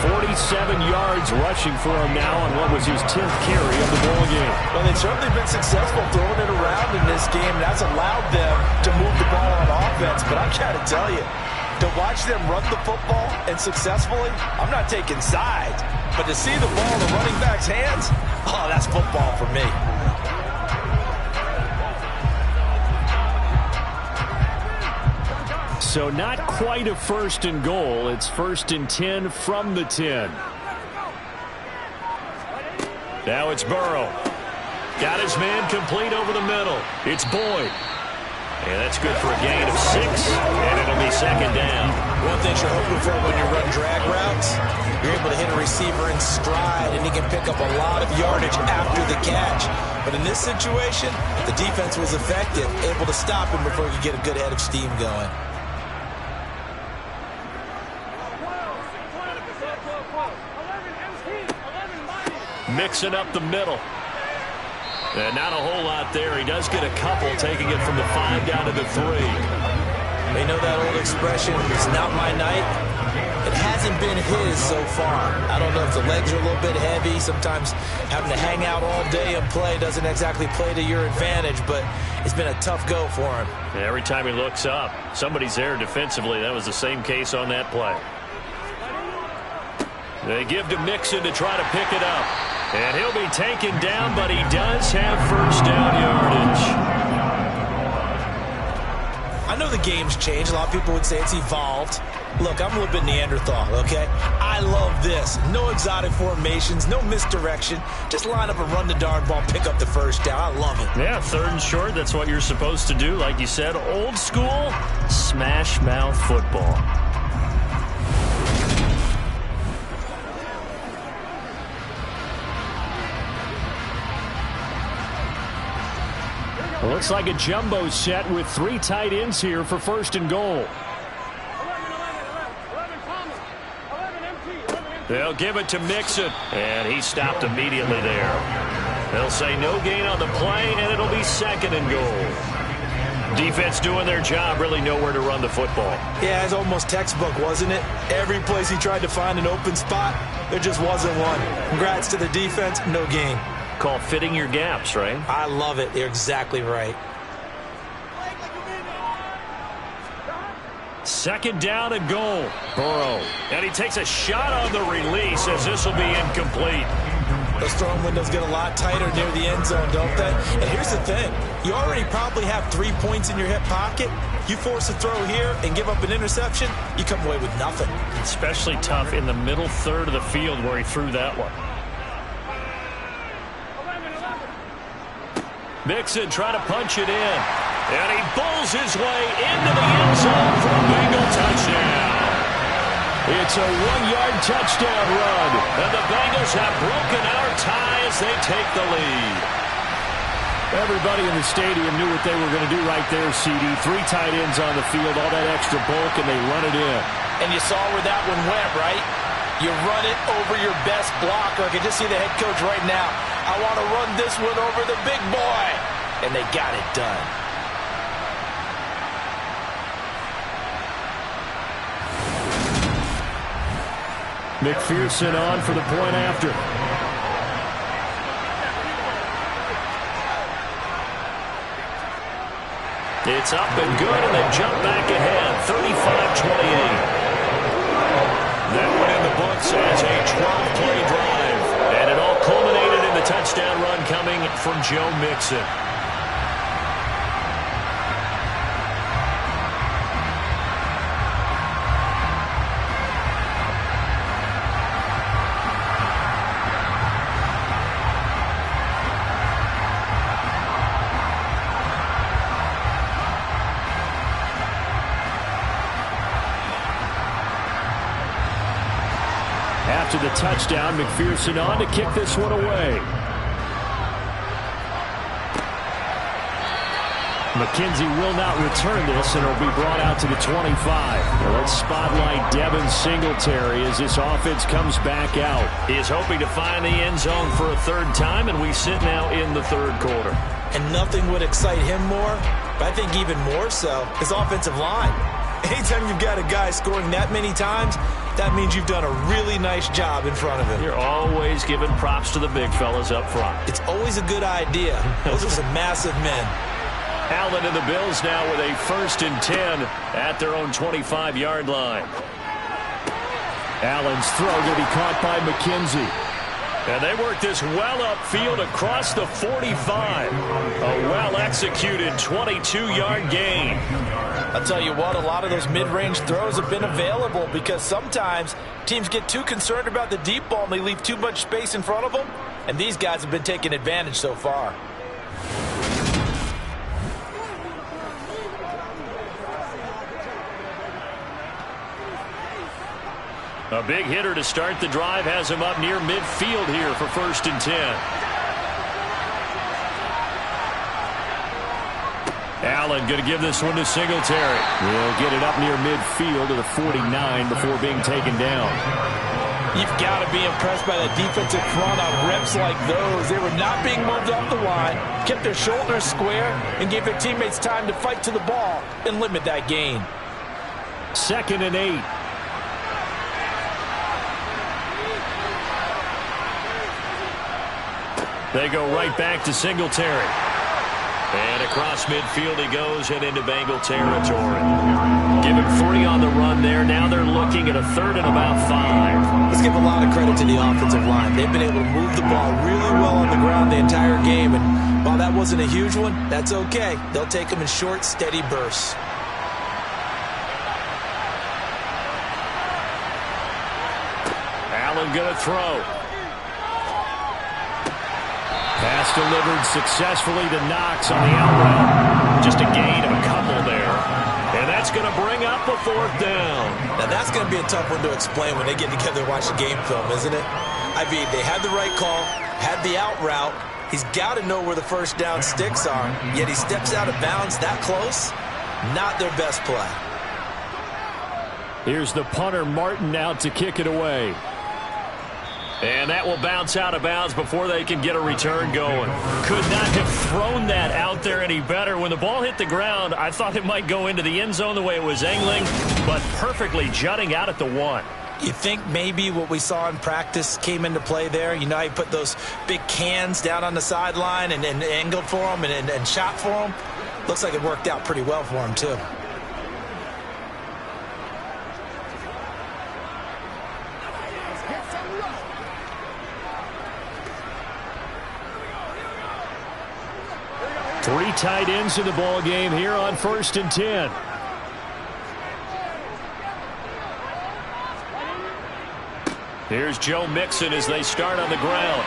Speaker 10: 47 yards rushing for him now on what was his 10th carry of the ball game.
Speaker 6: Well, they've certainly been successful throwing it around in this game. That's allowed them to move the ball on offense. But I got to tell you, to watch them run the football and successfully, I'm not taking sides. But to see the ball in the running back's hands, oh, that's football for me.
Speaker 10: So not quite a first and goal. It's first and 10 from the 10. Now it's Burrow. Got his man complete over the middle. It's Boyd. And that's good for a gain of 6, and it'll be second down.
Speaker 6: One thing you're hoping for when you run drag routes, you're able to hit a receiver in stride, and he can pick up a lot of yardage after the catch. But in this situation, the defense was effective, able to stop him before he could get a good head of steam going.
Speaker 10: Mixing up the middle. And not a whole lot there. He does get a couple, taking it from the 5 down to the 3.
Speaker 6: They know that old expression, it's not my night. It hasn't been his so far. I don't know if the legs are a little bit heavy. Sometimes having to hang out all day and play doesn't exactly play to your advantage, but it's been a tough go for him.
Speaker 10: And every time he looks up, somebody's there defensively. That was the same case on that play. They give to Mixon to try to pick it up. And he'll be taken down, but he does have first down yardage.
Speaker 6: I know the game's changed. A lot of people would say it's evolved. Look, I'm a little bit Neanderthal, okay? I love this. No exotic formations, no misdirection. Just line up and run the darn ball, pick up the first down. I love it.
Speaker 10: Yeah, 3rd and short, that's what you're supposed to do. Like you said, old school, smash mouth football. Looks like a jumbo set with 3 tight ends here for first and goal. They'll give it to Mixon, and he stopped immediately there. They'll say no gain on the play, and it'll be second and goal. Defense doing their job, really nowhere to run the football.
Speaker 6: Yeah, it's almost textbook, wasn't it? Every place he tried to find an open spot, there just wasn't one. Congrats to the defense, no gain.
Speaker 10: Called fitting your gaps, right?
Speaker 6: I love it. You're exactly right.
Speaker 10: Second down and goal. Burrow. And he takes a shot on the release as this will be incomplete.
Speaker 6: Those throwing windows get a lot tighter near the end zone, don't they? And here's the thing. You already probably have 3 points in your hip pocket. You force a throw here and give up an interception, you come away with nothing.
Speaker 10: Especially tough in the middle third of the field where he threw that one. Mixon trying to punch it in. And he bulls his way into the end zone for a Bengal touchdown. It's a 1-yard touchdown run. And the Bengals have broken our tie as they take the lead. Everybody in the stadium knew what they were going to do right there, CD. 3 tight ends on the field, all that extra bulk, and they run it in.
Speaker 6: And you saw where that one went, right? You run it over your best blocker. I can just see the head coach right now. I want to run this one over the big boy. And they got it done.
Speaker 10: McPherson on for the point after. It's up and good, and they jump back ahead, 35-28. That one in the books as a 12-play drive. And it all culminated in the touchdown run coming from Joe Mixon. After the touchdown, McPherson on to kick this one away.
Speaker 5: McKenzie will not return this, and it'll be brought out to the 25. Now let's spotlight Devin Singletary as this offense comes back out.
Speaker 10: He is hoping to find the end zone for a third time, and we sit now in the third quarter.
Speaker 6: And nothing would excite him more, but I think even more so, his offensive line. Anytime you've got a guy scoring that many times, that means you've done a really nice job in front of him.
Speaker 10: You're always giving props to the big fellas up front.
Speaker 6: It's always a good idea. Those are some massive men.
Speaker 10: Allen and the Bills now with a 1st and 10 at their own 25-yard line.
Speaker 5: Allen's throw going to be caught by McKenzie.
Speaker 10: And they work this well upfield across the 45. A well-executed 22-yard gain.
Speaker 6: I'll tell you what, a lot of those mid-range throws have been available because sometimes teams get too concerned about the deep ball and they leave too much space in front of them. And these guys have been taking advantage so far.
Speaker 10: A big hitter to start the drive has him up near midfield here for 1st and 10. Allen going to give this one to Singletary.
Speaker 5: He'll get it up near midfield to the 49 before being taken down.
Speaker 6: You've got to be impressed by the defensive front on reps like those. They were not being moved off the line, kept their shoulders square, and gave their teammates time to fight to the ball and limit that gain.
Speaker 5: 2nd and 8.
Speaker 10: They go right back to Singletary. And across midfield he goes and into Bengal territory. Give him 3 on the run there. Now they're looking at a 3rd and about 5.
Speaker 6: Let's give a lot of credit to the offensive line. They've been able to move the ball really well on the ground the entire game. And while that wasn't a huge one, that's okay. They'll take them in short, steady bursts.
Speaker 10: Allen going to throw.
Speaker 5: Pass delivered successfully to Knox on the out route. Just a gain of a couple there.
Speaker 10: And that's going to bring up a 4th down.
Speaker 6: Now that's going to be a tough one to explain when they get together and watch the game film, isn't it? I mean, they had the right call, had the out route. He's got to know where the 1st down sticks are, yet he steps out of bounds that close. Not their best play.
Speaker 5: Here's the punter, Martin, out to kick it away.
Speaker 10: And that will bounce out of bounds before they can get a return going. Could not have thrown that out there any better. When the ball hit the ground, I thought it might go into the end zone the way it was angling, but perfectly jutting out at the 1.
Speaker 6: You think maybe what we saw in practice came into play there? You know, he put those big cans down on the sideline and angled for them and shot for them. Looks like it worked out pretty well for him, too.
Speaker 5: Three tight ends in the ball game here on 1st and 10.
Speaker 10: Here's Joe Mixon as they start on the ground.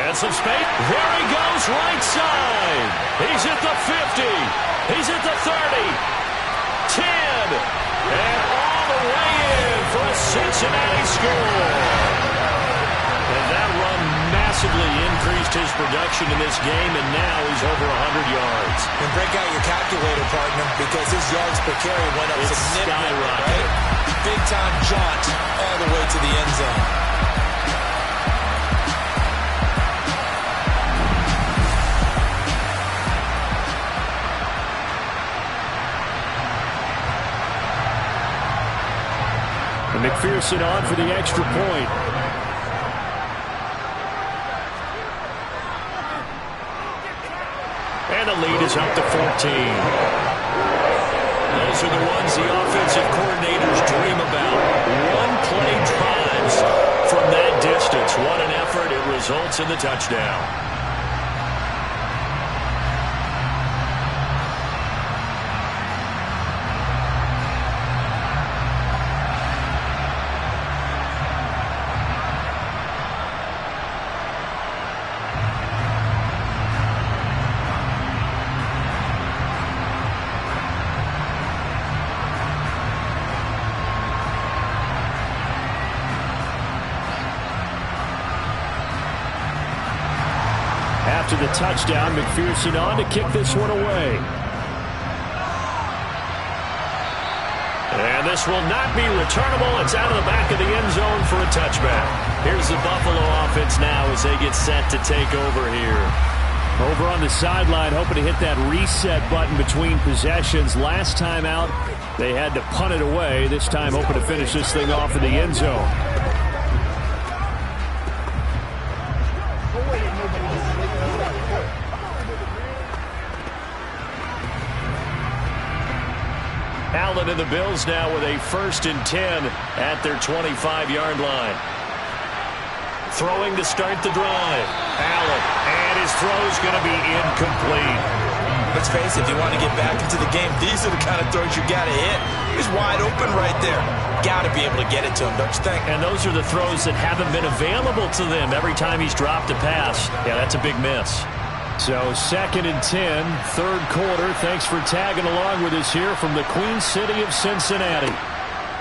Speaker 10: And some space. There he goes, right side. He's at the 50. He's at the 30. 10. And all the way in for a Cincinnati score. And that run massively increased his production in this game, and now he's over 100 yards.
Speaker 6: And break out your calculator, partner, because his yards per carry went up significantly, right? Big-time jaunt all the way to the end zone.
Speaker 5: And McPherson on for the extra point.
Speaker 10: And the lead is up to 14. Those are the ones the offensive coordinators dream about. One-play drives from that distance. What an effort. It results in the touchdown.
Speaker 5: After the touchdown, McPherson on to kick this one away.
Speaker 10: pass will not be returnable. It's out of the back of the end zone for a touchback. Here's the Buffalo offense now as they get set to take over here.
Speaker 5: Over on the sideline, hoping to hit that reset button between possessions. Last time out, they had to punt it away. This time, hoping to finish this thing off in the end zone.
Speaker 10: Allen and the Bills now with a 1st and 10 at their 25-yard line. Throwing to start the drive. Allen, and his throw's going to be incomplete.
Speaker 6: Let's face it, if you want to get back into the game, these are the kind of throws you got to hit. He's wide open right there. Got to be able to get it to him, don't you think?
Speaker 10: And those are the throws that haven't been available to them every time he's dropped a pass. Yeah, that's a big miss.
Speaker 5: So 2nd and 10, third quarter. Thanks for tagging along with us here from the Queen City of Cincinnati.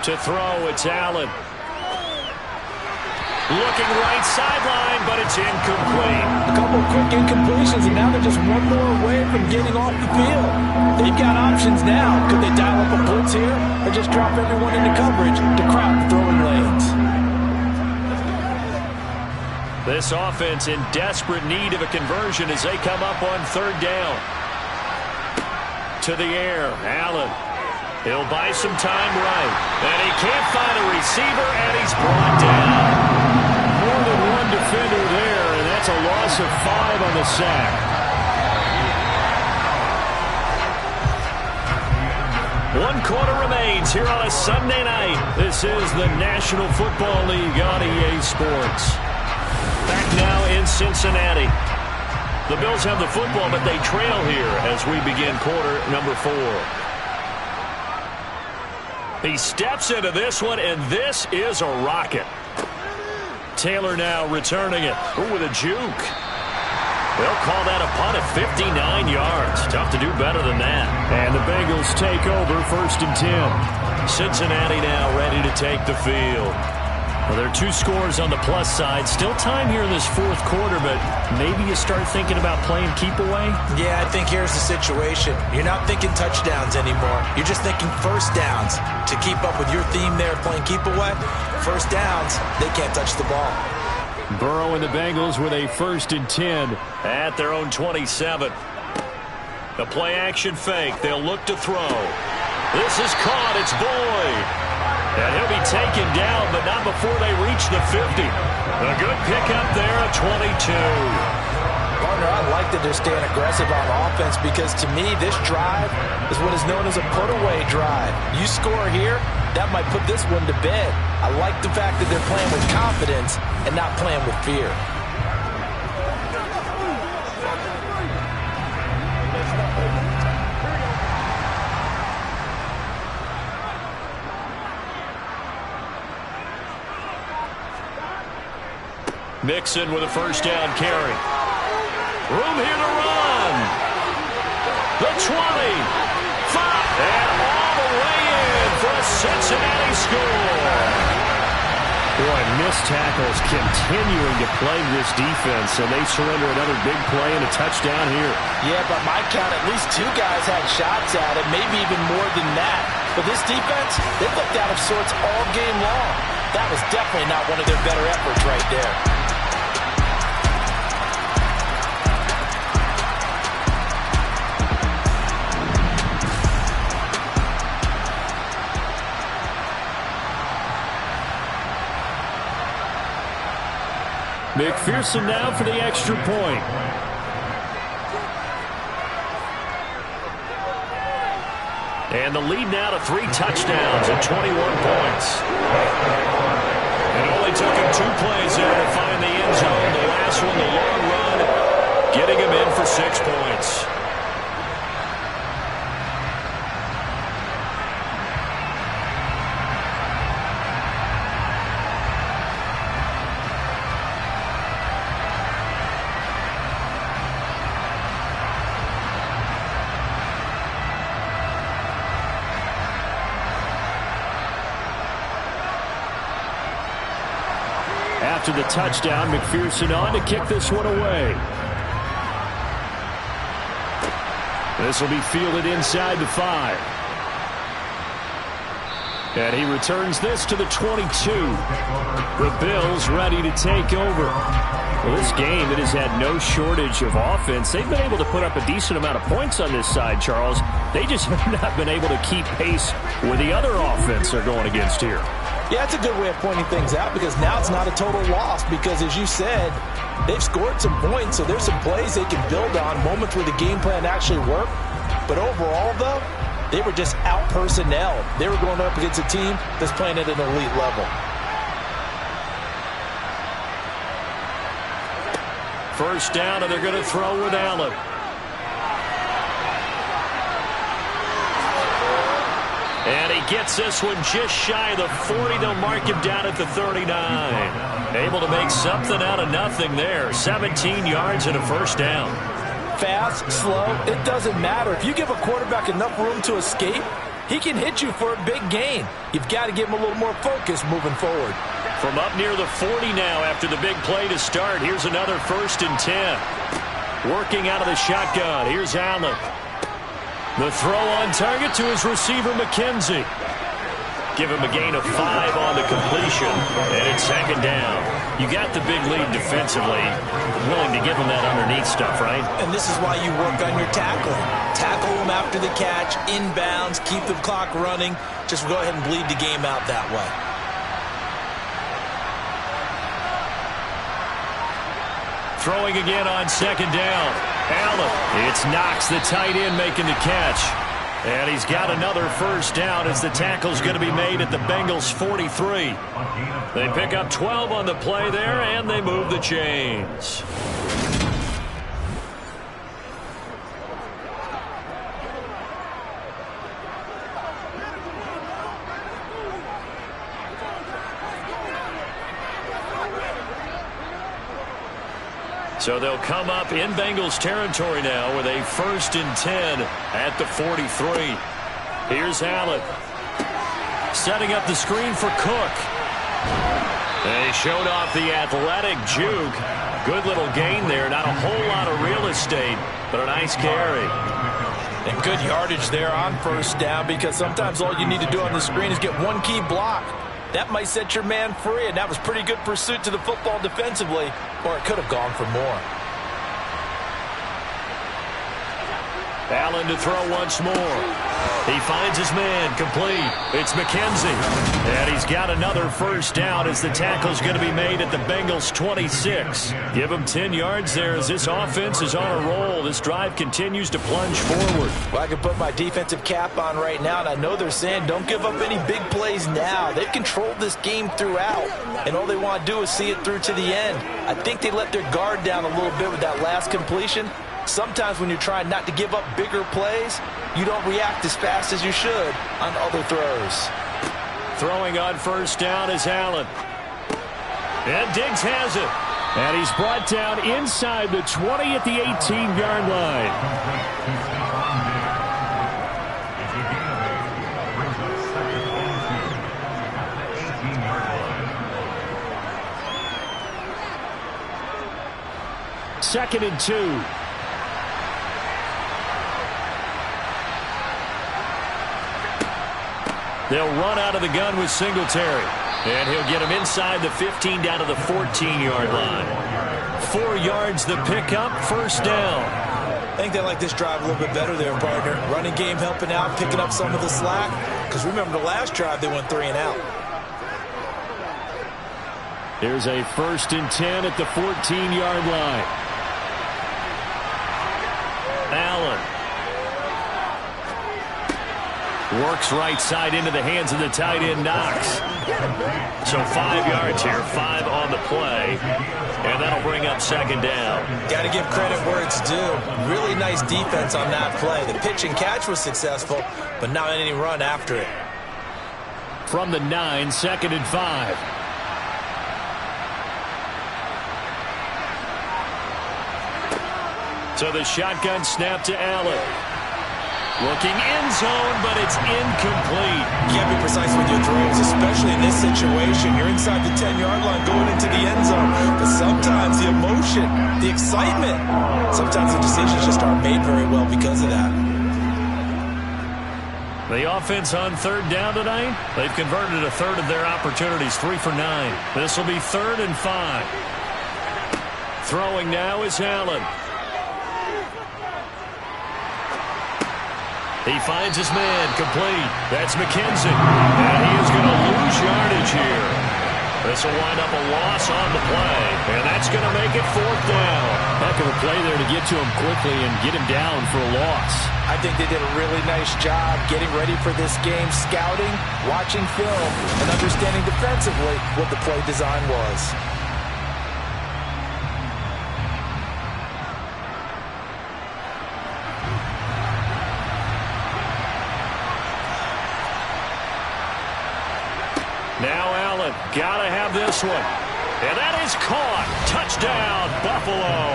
Speaker 10: To throw, it's Allen. Looking right sideline, but it's incomplete.
Speaker 6: A couple of quick incompletions, and now they're just one more away from getting off the field. They've got options now. Could they dial up a blitz here or just drop everyone into coverage to crowd the throwing lanes?
Speaker 10: This offense in desperate need of a conversion as they come up on 3rd down. To the air, Allen. He'll buy some time right. And he can't find a receiver, and he's brought down.
Speaker 5: More than one defender there, and that's a loss of 5 on the sack.
Speaker 10: One quarter remains here on a Sunday night. This is the National Football League on EA Sports. Back now in Cincinnati. The Bills have the football, but they trail here as we begin quarter number 4. He steps into this one, and this is a rocket. Taylor now returning it. Ooh, with a juke. They'll call that a punt at 59 yards. Tough to do better than that.
Speaker 5: And the Bengals take over 1st and 10.
Speaker 10: Cincinnati now ready to take the field. Well, there are 2 scores on the plus side. Still time here in this 4th quarter, but maybe you start thinking about playing keep away?
Speaker 6: Yeah, I think here's the situation. You're not thinking touchdowns anymore. You're just thinking first downs. To keep up with your theme there, playing keep away, first downs, they can't touch the ball.
Speaker 5: Burrow and the Bengals with a 1st and 10.
Speaker 10: At their own 27. The play action fake. They'll look to throw. This is caught. It's Boyd. And he'll be taken down, but not before they reach the 50. A good pickup there at 22.
Speaker 6: Partner, I like that they're staying aggressive on offense because to me, this drive is what is known as a put-away drive. You score here, that might put this one to bed. I like the fact that they're playing with confidence and not playing with fear.
Speaker 10: Mixon with a 1st down carry. Room here to run. The 20. 5. And all the way in for a Cincinnati score.
Speaker 5: Boy, missed tackles continuing to plague this defense, and they surrender another big play and a touchdown here.
Speaker 6: Yeah, but my count, at least 2 guys had shots at it, maybe even more than that. But this defense, they looked out of sorts all game long. That was definitely not one of their better efforts right there.
Speaker 5: McPherson now for the extra point.
Speaker 10: And the lead now to 3 touchdowns and 21 points. It only took him 2 plays there to find the end zone. The last one, the long run, getting him in for 6 points.
Speaker 5: After the touchdown, McPherson on to kick this one away. This will be fielded inside the 5. And he returns this to the 22. The Bills ready to take over. Well, this game, it has had no shortage of offense. They've been able to put up a decent amount of points on this side, Charles. They just have not been able to keep pace with the other offense they're going against here.
Speaker 6: Yeah, it's a good way of pointing things out because now it's not a total loss because, as you said, they've scored some points, so there's some plays they can build on, moments where the game plan actually worked. But overall, though, they were just out-personnel. They were going up against a team that's playing at an elite level.
Speaker 5: First down, and they're going to throw with Allen. And he gets this one just shy of the 40. They'll mark him down at the 39. Able to make something out of nothing there. 17 yards and a first down.
Speaker 6: Fast, slow, it doesn't matter. If you give a quarterback enough room to escape, he can hit you for a big gain. You've got to give him a little more focus moving forward.
Speaker 5: From up near the 40 now after the big play to start. Here's another 1st and 10. Working out of the shotgun. Here's Allen. The throw on target to his receiver, McKenzie. Give him a gain of 5 on the completion, and it's 2nd down. You got the big lead defensively. Willing to give him that underneath stuff, right?
Speaker 6: And this is why you work on your tackling. Tackle him after the catch, inbounds, keep the clock running. Just go ahead and bleed the game out that way.
Speaker 5: Throwing again on 2nd down. Allen. It's Knox, the tight end, making the catch. And he's got another 1st down as the tackle's going to be made at the Bengals 43. They pick up 12 on the play there, and they move the chains. So they'll come up in Bengals territory now with a 1st and 10 at the 43. Here's Allen. Setting up the screen for Cook. They showed off the athletic juke. Good little gain there. Not a whole lot of real estate, but a nice carry.
Speaker 6: And good yardage there on 1st down because sometimes all you need to do on the screen is get one key block. That might set your man free, and that was pretty good pursuit to the football defensively, or it could have gone for more.
Speaker 5: Allen to throw once more. He finds his man, complete. It's McKenzie. And he's got another 1st down as the tackle's going to be made at the Bengals 26. Give him 10 yards there as this offense is on a roll. This drive continues to plunge forward.
Speaker 6: Well, I can put my defensive cap on right now, and I know they're saying don't give up any big plays now. They've controlled this game throughout, and all they want to do is see it through to the end. I think they let their guard down a little bit with that last completion. Sometimes when you're trying not to give up bigger plays, you don't react as fast as you should on other throws.
Speaker 5: Throwing on 1st down is Allen. And Diggs has it. And he's brought down inside the 20 at the 18-yard line. Second and 2. They'll run out of the gun with Singletary. And he'll get him inside the 15 down to the 14-yard line. 4 yards the pickup, 1st down.
Speaker 6: I think they like this drive a little bit better there, partner. Running game helping out, picking up some of the slack. Because remember the last drive, they went 3 and out.
Speaker 5: Here's a 1st and 10 at the 14-yard line. Allen. Works right side into the hands of the tight end, Knox. So 5 yards here, 5 on the play. And that'll bring up 2nd down.
Speaker 6: Got to give credit where it's due. Really nice defense on that play. The pitch and catch was successful, but not any run after it.
Speaker 5: From the 9, 2nd and 5. So the shotgun snap to Allen. Looking end zone, but it's incomplete.
Speaker 6: You can't be precise with your throws, especially in this situation. You're inside the 10-yard line going into the end zone. But sometimes the emotion, the excitement, sometimes the decisions just aren't made very well because of that.
Speaker 10: The offense on third down tonight, they've converted a third of their opportunities, 3 for 9. This will be 3rd and 5. Throwing now is Allen. He finds his man, complete. That's McKenzie. And he is going to lose yardage here. This will wind up a loss on the play, and that's going to make it 4th down.
Speaker 5: Heck of a play there to get to him quickly and get him down for a loss.
Speaker 6: I think they did a really nice job getting ready for this game, scouting, watching film, and understanding defensively what the play design was.
Speaker 10: Now Allen, gotta have this one. And that is caught. Touchdown, Buffalo.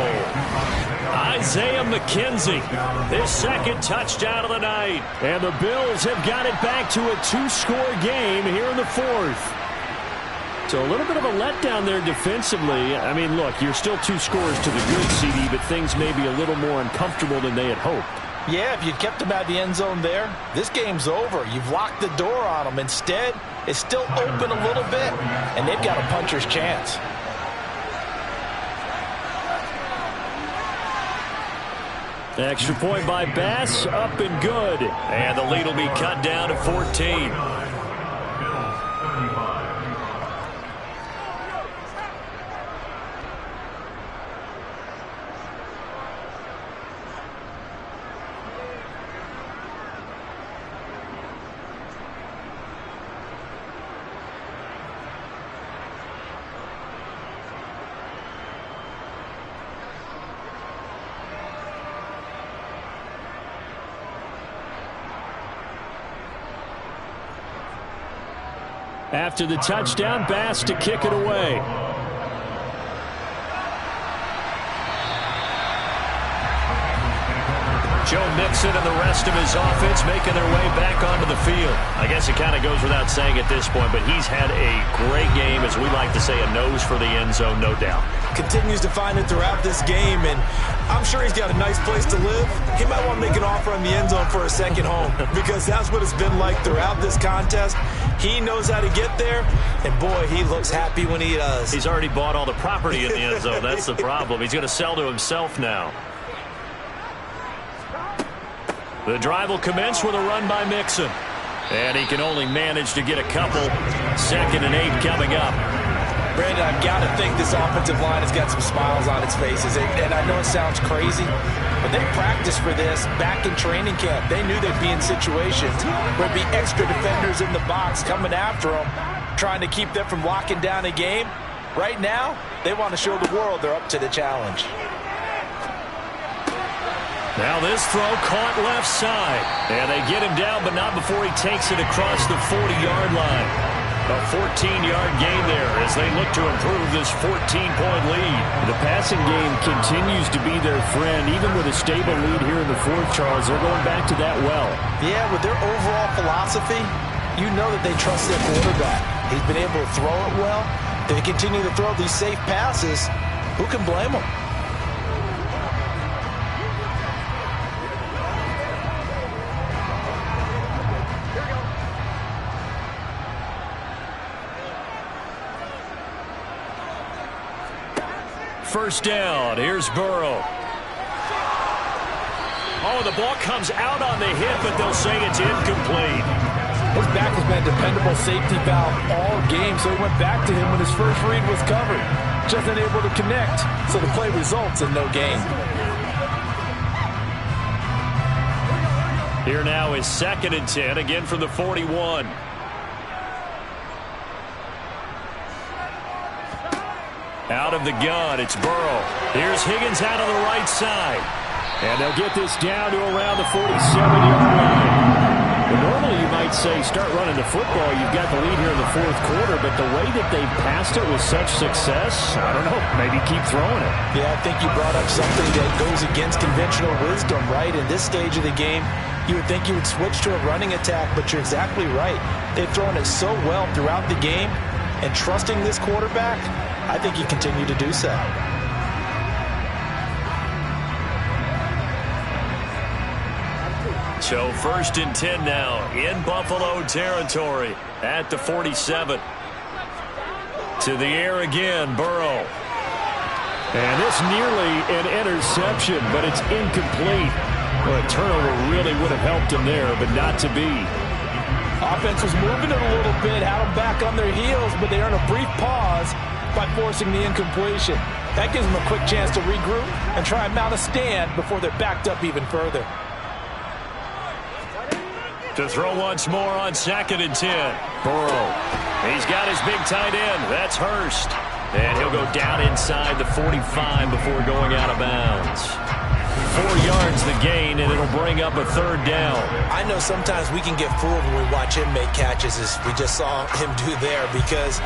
Speaker 10: Isaiah McKenzie, his 2nd touchdown of the night.
Speaker 5: And the Bills have got it back to a 2-score game here in the 4th. So a little bit of a letdown there defensively. I mean, look, you're still 2 scores to the good, CD, but things may be a little more uncomfortable than they had hoped.
Speaker 6: Yeah, if you'd kept them out of the end zone there, this game's over. You've locked the door on them. Instead, it's still open a little bit, and they've got a puncher's chance.
Speaker 5: Extra point by Bass, up and good.
Speaker 10: And the lead will be cut down to 14.
Speaker 5: After the touchdown, Bass to kick it away.
Speaker 10: Joe Mixon and the rest of his offense making their way back onto the field. I guess it kind of goes without saying at this point, but he's had a great game, as we like to say, a nose for the end zone, no doubt.
Speaker 6: Continues to find it throughout this game, and I'm sure he's got a nice place to live. He might want to make an offer on the end zone for a second home, because that's what it's been like throughout this contest. He knows how to get there, and boy, he looks happy when he does.
Speaker 10: He's already bought all the property in the end zone. That's the problem. He's going to sell to himself now. The drive will commence with a run by Mixon. And he can only manage to get a couple. 2nd and 8 coming up.
Speaker 6: Brandon, I've got to think this offensive line has got some smiles on its faces. And I know it sounds crazy, but they practiced for this back in training camp. They knew they'd be in situations where there'd be extra defenders in the box coming after them, trying to keep them from locking down a game. Right now, they want to show the world they're up to the challenge.
Speaker 10: Now this throw caught left side. And they get him down, but not before he takes it across the 40-yard line. A 14-yard gain there as they look to improve this 14-point lead.
Speaker 5: The passing game continues to be their friend. Even with a stable lead here in the 4th, Charles, they're going back to that well.
Speaker 6: Yeah, with their overall philosophy, you know that they trust their quarterback. He's been able to throw it well. They continue to throw these safe passes. Who can blame them?
Speaker 10: First down. Here's Burrow. Oh, the ball comes out on the hit, but they'll say it's incomplete.
Speaker 6: His back has been a dependable safety valve all game, so he went back to him when his first read was covered. Just unable to connect, so the play results in no gain.
Speaker 10: Here now is 2nd and 10, again from the 41. Out of the gun, it's Burrow. Here's Higgins out on the right side.
Speaker 5: And they'll get this down to around the 47-yard line. Well, normally you might say start running the football. You've got the lead here in the 4th quarter, but the way that they've passed it with such success, I don't know, maybe keep throwing it.
Speaker 6: Yeah, I think you brought up something that goes against conventional wisdom, right? In this stage of the game, you would think you would switch to a running attack, but you're exactly right. They've thrown it so well throughout the game, and trusting this quarterback, I think you continue to do so.
Speaker 10: So 1st and 10 now in Buffalo territory at the 47. To the air again, Burrow.
Speaker 5: And this nearly an interception, but it's incomplete. Well, a turnover really would have helped him there, but not to be.
Speaker 6: Offense was moving it a little bit, had them back on their heels, but they earned a brief pause by forcing the incompletion. That gives them a quick chance to regroup and try and mount a stand before they're backed up even further.
Speaker 10: To throw once more on 2nd and 10. Burrow. He's got his big tight end. That's Hurst. And he'll go down inside the 45 before going out of bounds. 4 yards the gain, and it'll bring up a 3rd down.
Speaker 6: I know sometimes we can get fooled when we watch him make catches, as we just saw him do there, because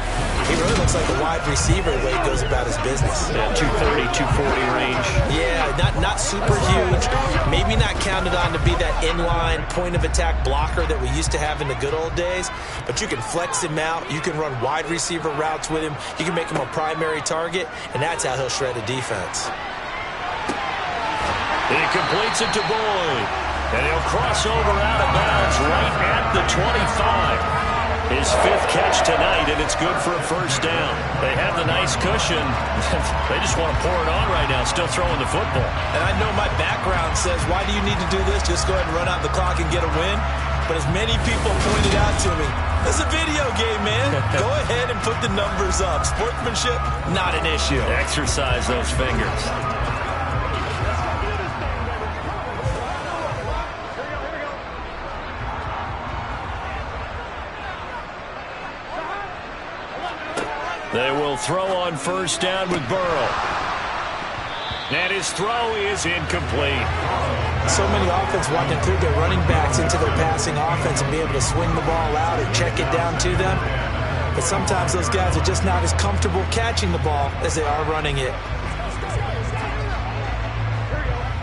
Speaker 6: he really looks like a wide receiver the way he goes about his business.
Speaker 10: Yeah, 230, 240 range.
Speaker 6: Yeah, not super huge. Maybe not counted on to be that inline point-of-attack blocker that we used to have in the good old days, but you can flex him out. You can run wide receiver routes with him. You can make him a primary target, and that's how he'll shred a defense.
Speaker 10: He completes it to Boyd, and he'll cross over out of bounds right at the 25. His 5th catch tonight, and it's good for a 1st down. They have the nice cushion. They just want to pour it on right now, still throwing the football.
Speaker 6: And I know my background says, why do you need to do this? Just go ahead and run out the clock and get a win. But as many people pointed out to me, it's a video game, man. Go ahead and put the numbers up. Sportsmanship, not an issue.
Speaker 10: Exercise those fingers. They will throw on 1st down with Burrow. And his throw is incomplete.
Speaker 6: So many offense want to include their running backs into their passing offense and be able to swing the ball out or check it down to them. But sometimes those guys are just not as comfortable catching the ball as they are running it.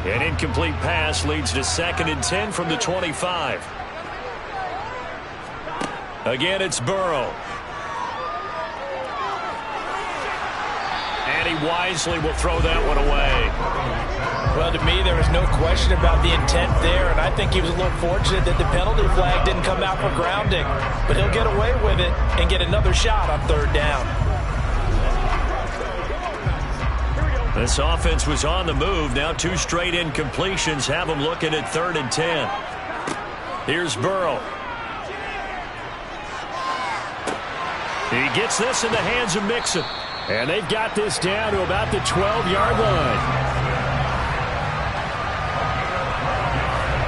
Speaker 10: An incomplete pass leads to 2nd and 10 from the 25. Again, it's Burrow. And he wisely will throw that one away.
Speaker 6: Well, to me, there was no question about the intent there, and I think he was a little fortunate that the penalty flag didn't come out for grounding. But he'll get away with it and get another shot on 3rd down.
Speaker 10: This offense was on the move. Now 2 straight incompletions have them looking at 3rd and 10. Here's Burrow. He gets this in the hands of Mixon.
Speaker 5: And they've got this down to about the 12-yard line.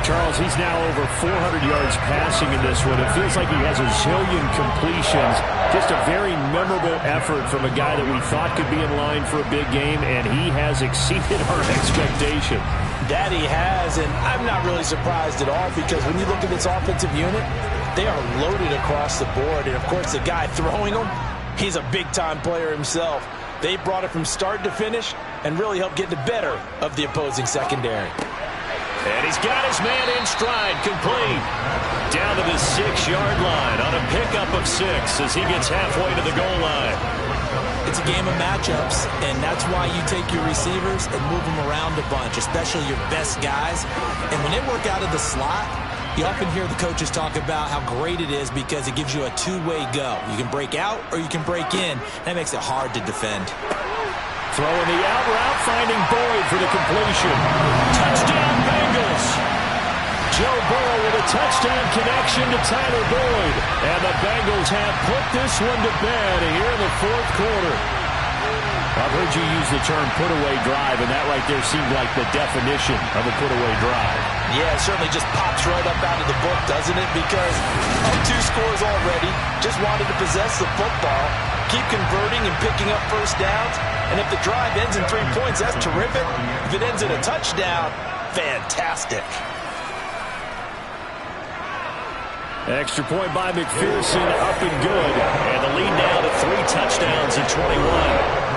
Speaker 5: Charles, he's now over 400 yards passing in this one. It feels like he has a zillion completions. Just a very memorable effort from a guy that we thought could be in line for a big game, and he has exceeded our expectation.
Speaker 6: That he has, and I'm not really surprised at all, because when you look at this offensive unit, they are loaded across the board. And, of course, the guy throwing them, he's a big-time player himself. They brought it from start to finish and really helped get the better of the opposing secondary.
Speaker 10: And he's got his man in stride, complete. Down to the 6-yard line on a pickup of 6 as he gets halfway to the goal line.
Speaker 6: It's a game of matchups, and that's why you take your receivers and move them around a bunch, especially your best guys. And when they work out of the slot, you often hear the coaches talk about how great it is because it gives you a two-way go. You can break out or you can break in. That makes it hard to defend.
Speaker 5: Throwing the out route, finding Boyd for the completion.
Speaker 10: Touchdown, Bengals.
Speaker 5: Joe Burrow with a touchdown connection to Tyler Boyd. And the Bengals have put this one to bed here in the 4th quarter. I've heard you use the term put-away drive, and that right there seemed like the definition of a put-away drive.
Speaker 6: Yeah, it certainly just pops right up out of the book, doesn't it? Because up 2 scores already, just wanted to possess the football, keep converting and picking up 1st downs, and if the drive ends in 3 points, that's terrific. If it ends in a touchdown, fantastic.
Speaker 5: Extra point by McPherson, up and good.
Speaker 10: And the lead now to 3 touchdowns at 21.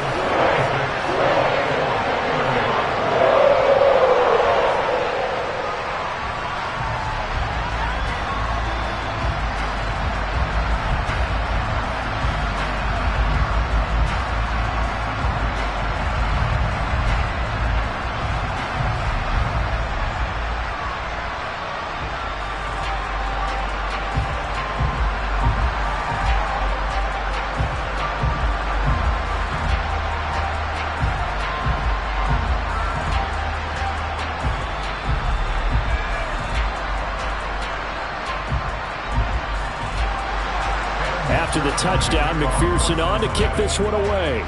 Speaker 5: after the touchdown. McPherson on to kick this one away.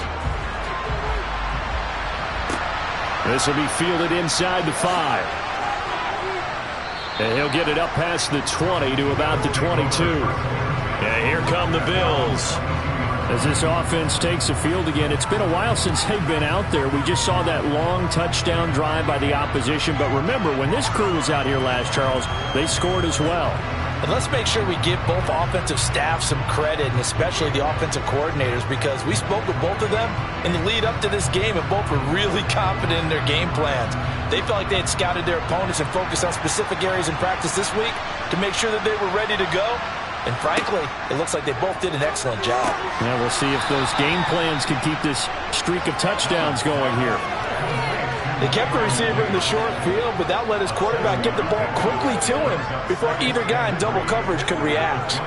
Speaker 5: This will be fielded inside the 5. And he'll get it up past the 20 to about the 22. And here come the Bills. As this offense takes the field again, it's been a while since they've been out there. We just saw that long touchdown drive by the opposition. But remember, when this crew was out here last, Charles, they scored as well.
Speaker 6: And let's make sure we give both offensive staff some credit, and especially the offensive coordinators, because we spoke with both of them in the lead up to this game, and both were really confident in their game plans. They felt like they had scouted their opponents and focused on specific areas in practice this week to make sure that they were ready to go. And frankly, it looks like they both did an excellent job.
Speaker 5: Now we'll see if those game plans can keep this streak of touchdowns going here.
Speaker 6: They kept the receiver in the short field, but that let his quarterback get the ball quickly to him before either guy in double coverage could react.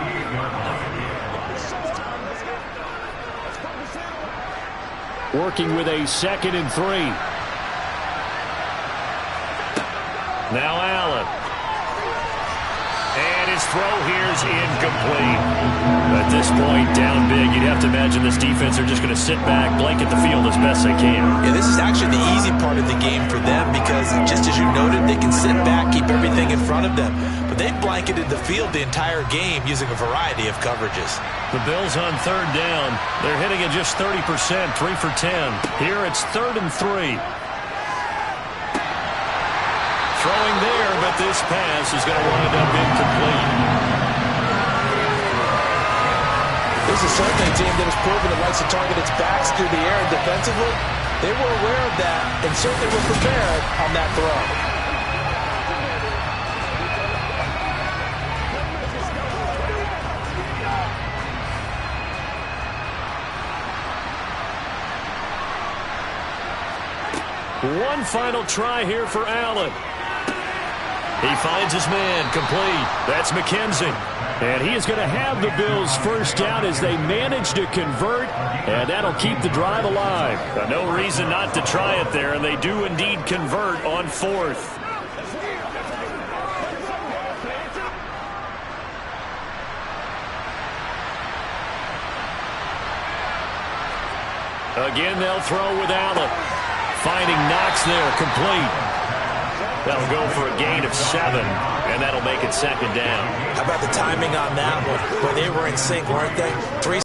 Speaker 5: Working with a 2nd and 3. Now Allen. And his throw here is incomplete. At this point, down big, you'd have to imagine this defense are just going to sit back, blanket the field as best they can.
Speaker 6: Yeah, this is actually the easy part of the game for them because, just as you noted, they can sit back, keep everything in front of them. But they've blanketed the field the entire game using a variety of coverages.
Speaker 5: The Bills on 3rd down. They're hitting at just 30%, 3 for 10. Here it's 3rd and 3. Throwing there, but this pass is going to wind up incomplete.
Speaker 6: This is certainly a team that has proven it likes to target its backs through the air, and defensively, they were aware of that and certainly were prepared on that throw.
Speaker 5: One final try here for Allen. He finds his man, complete. That's McKenzie. And he is going to have the Bills first down as they manage to convert, and that'll keep the drive alive. No reason not to try it there, and they do indeed convert on 4th. Again, they'll throw with Allen. Finding Knox there, complete. That'll go for a gain of 7, and that'll make it 2nd down.
Speaker 6: How about the timing on that one, where they were in sync, weren't they? 3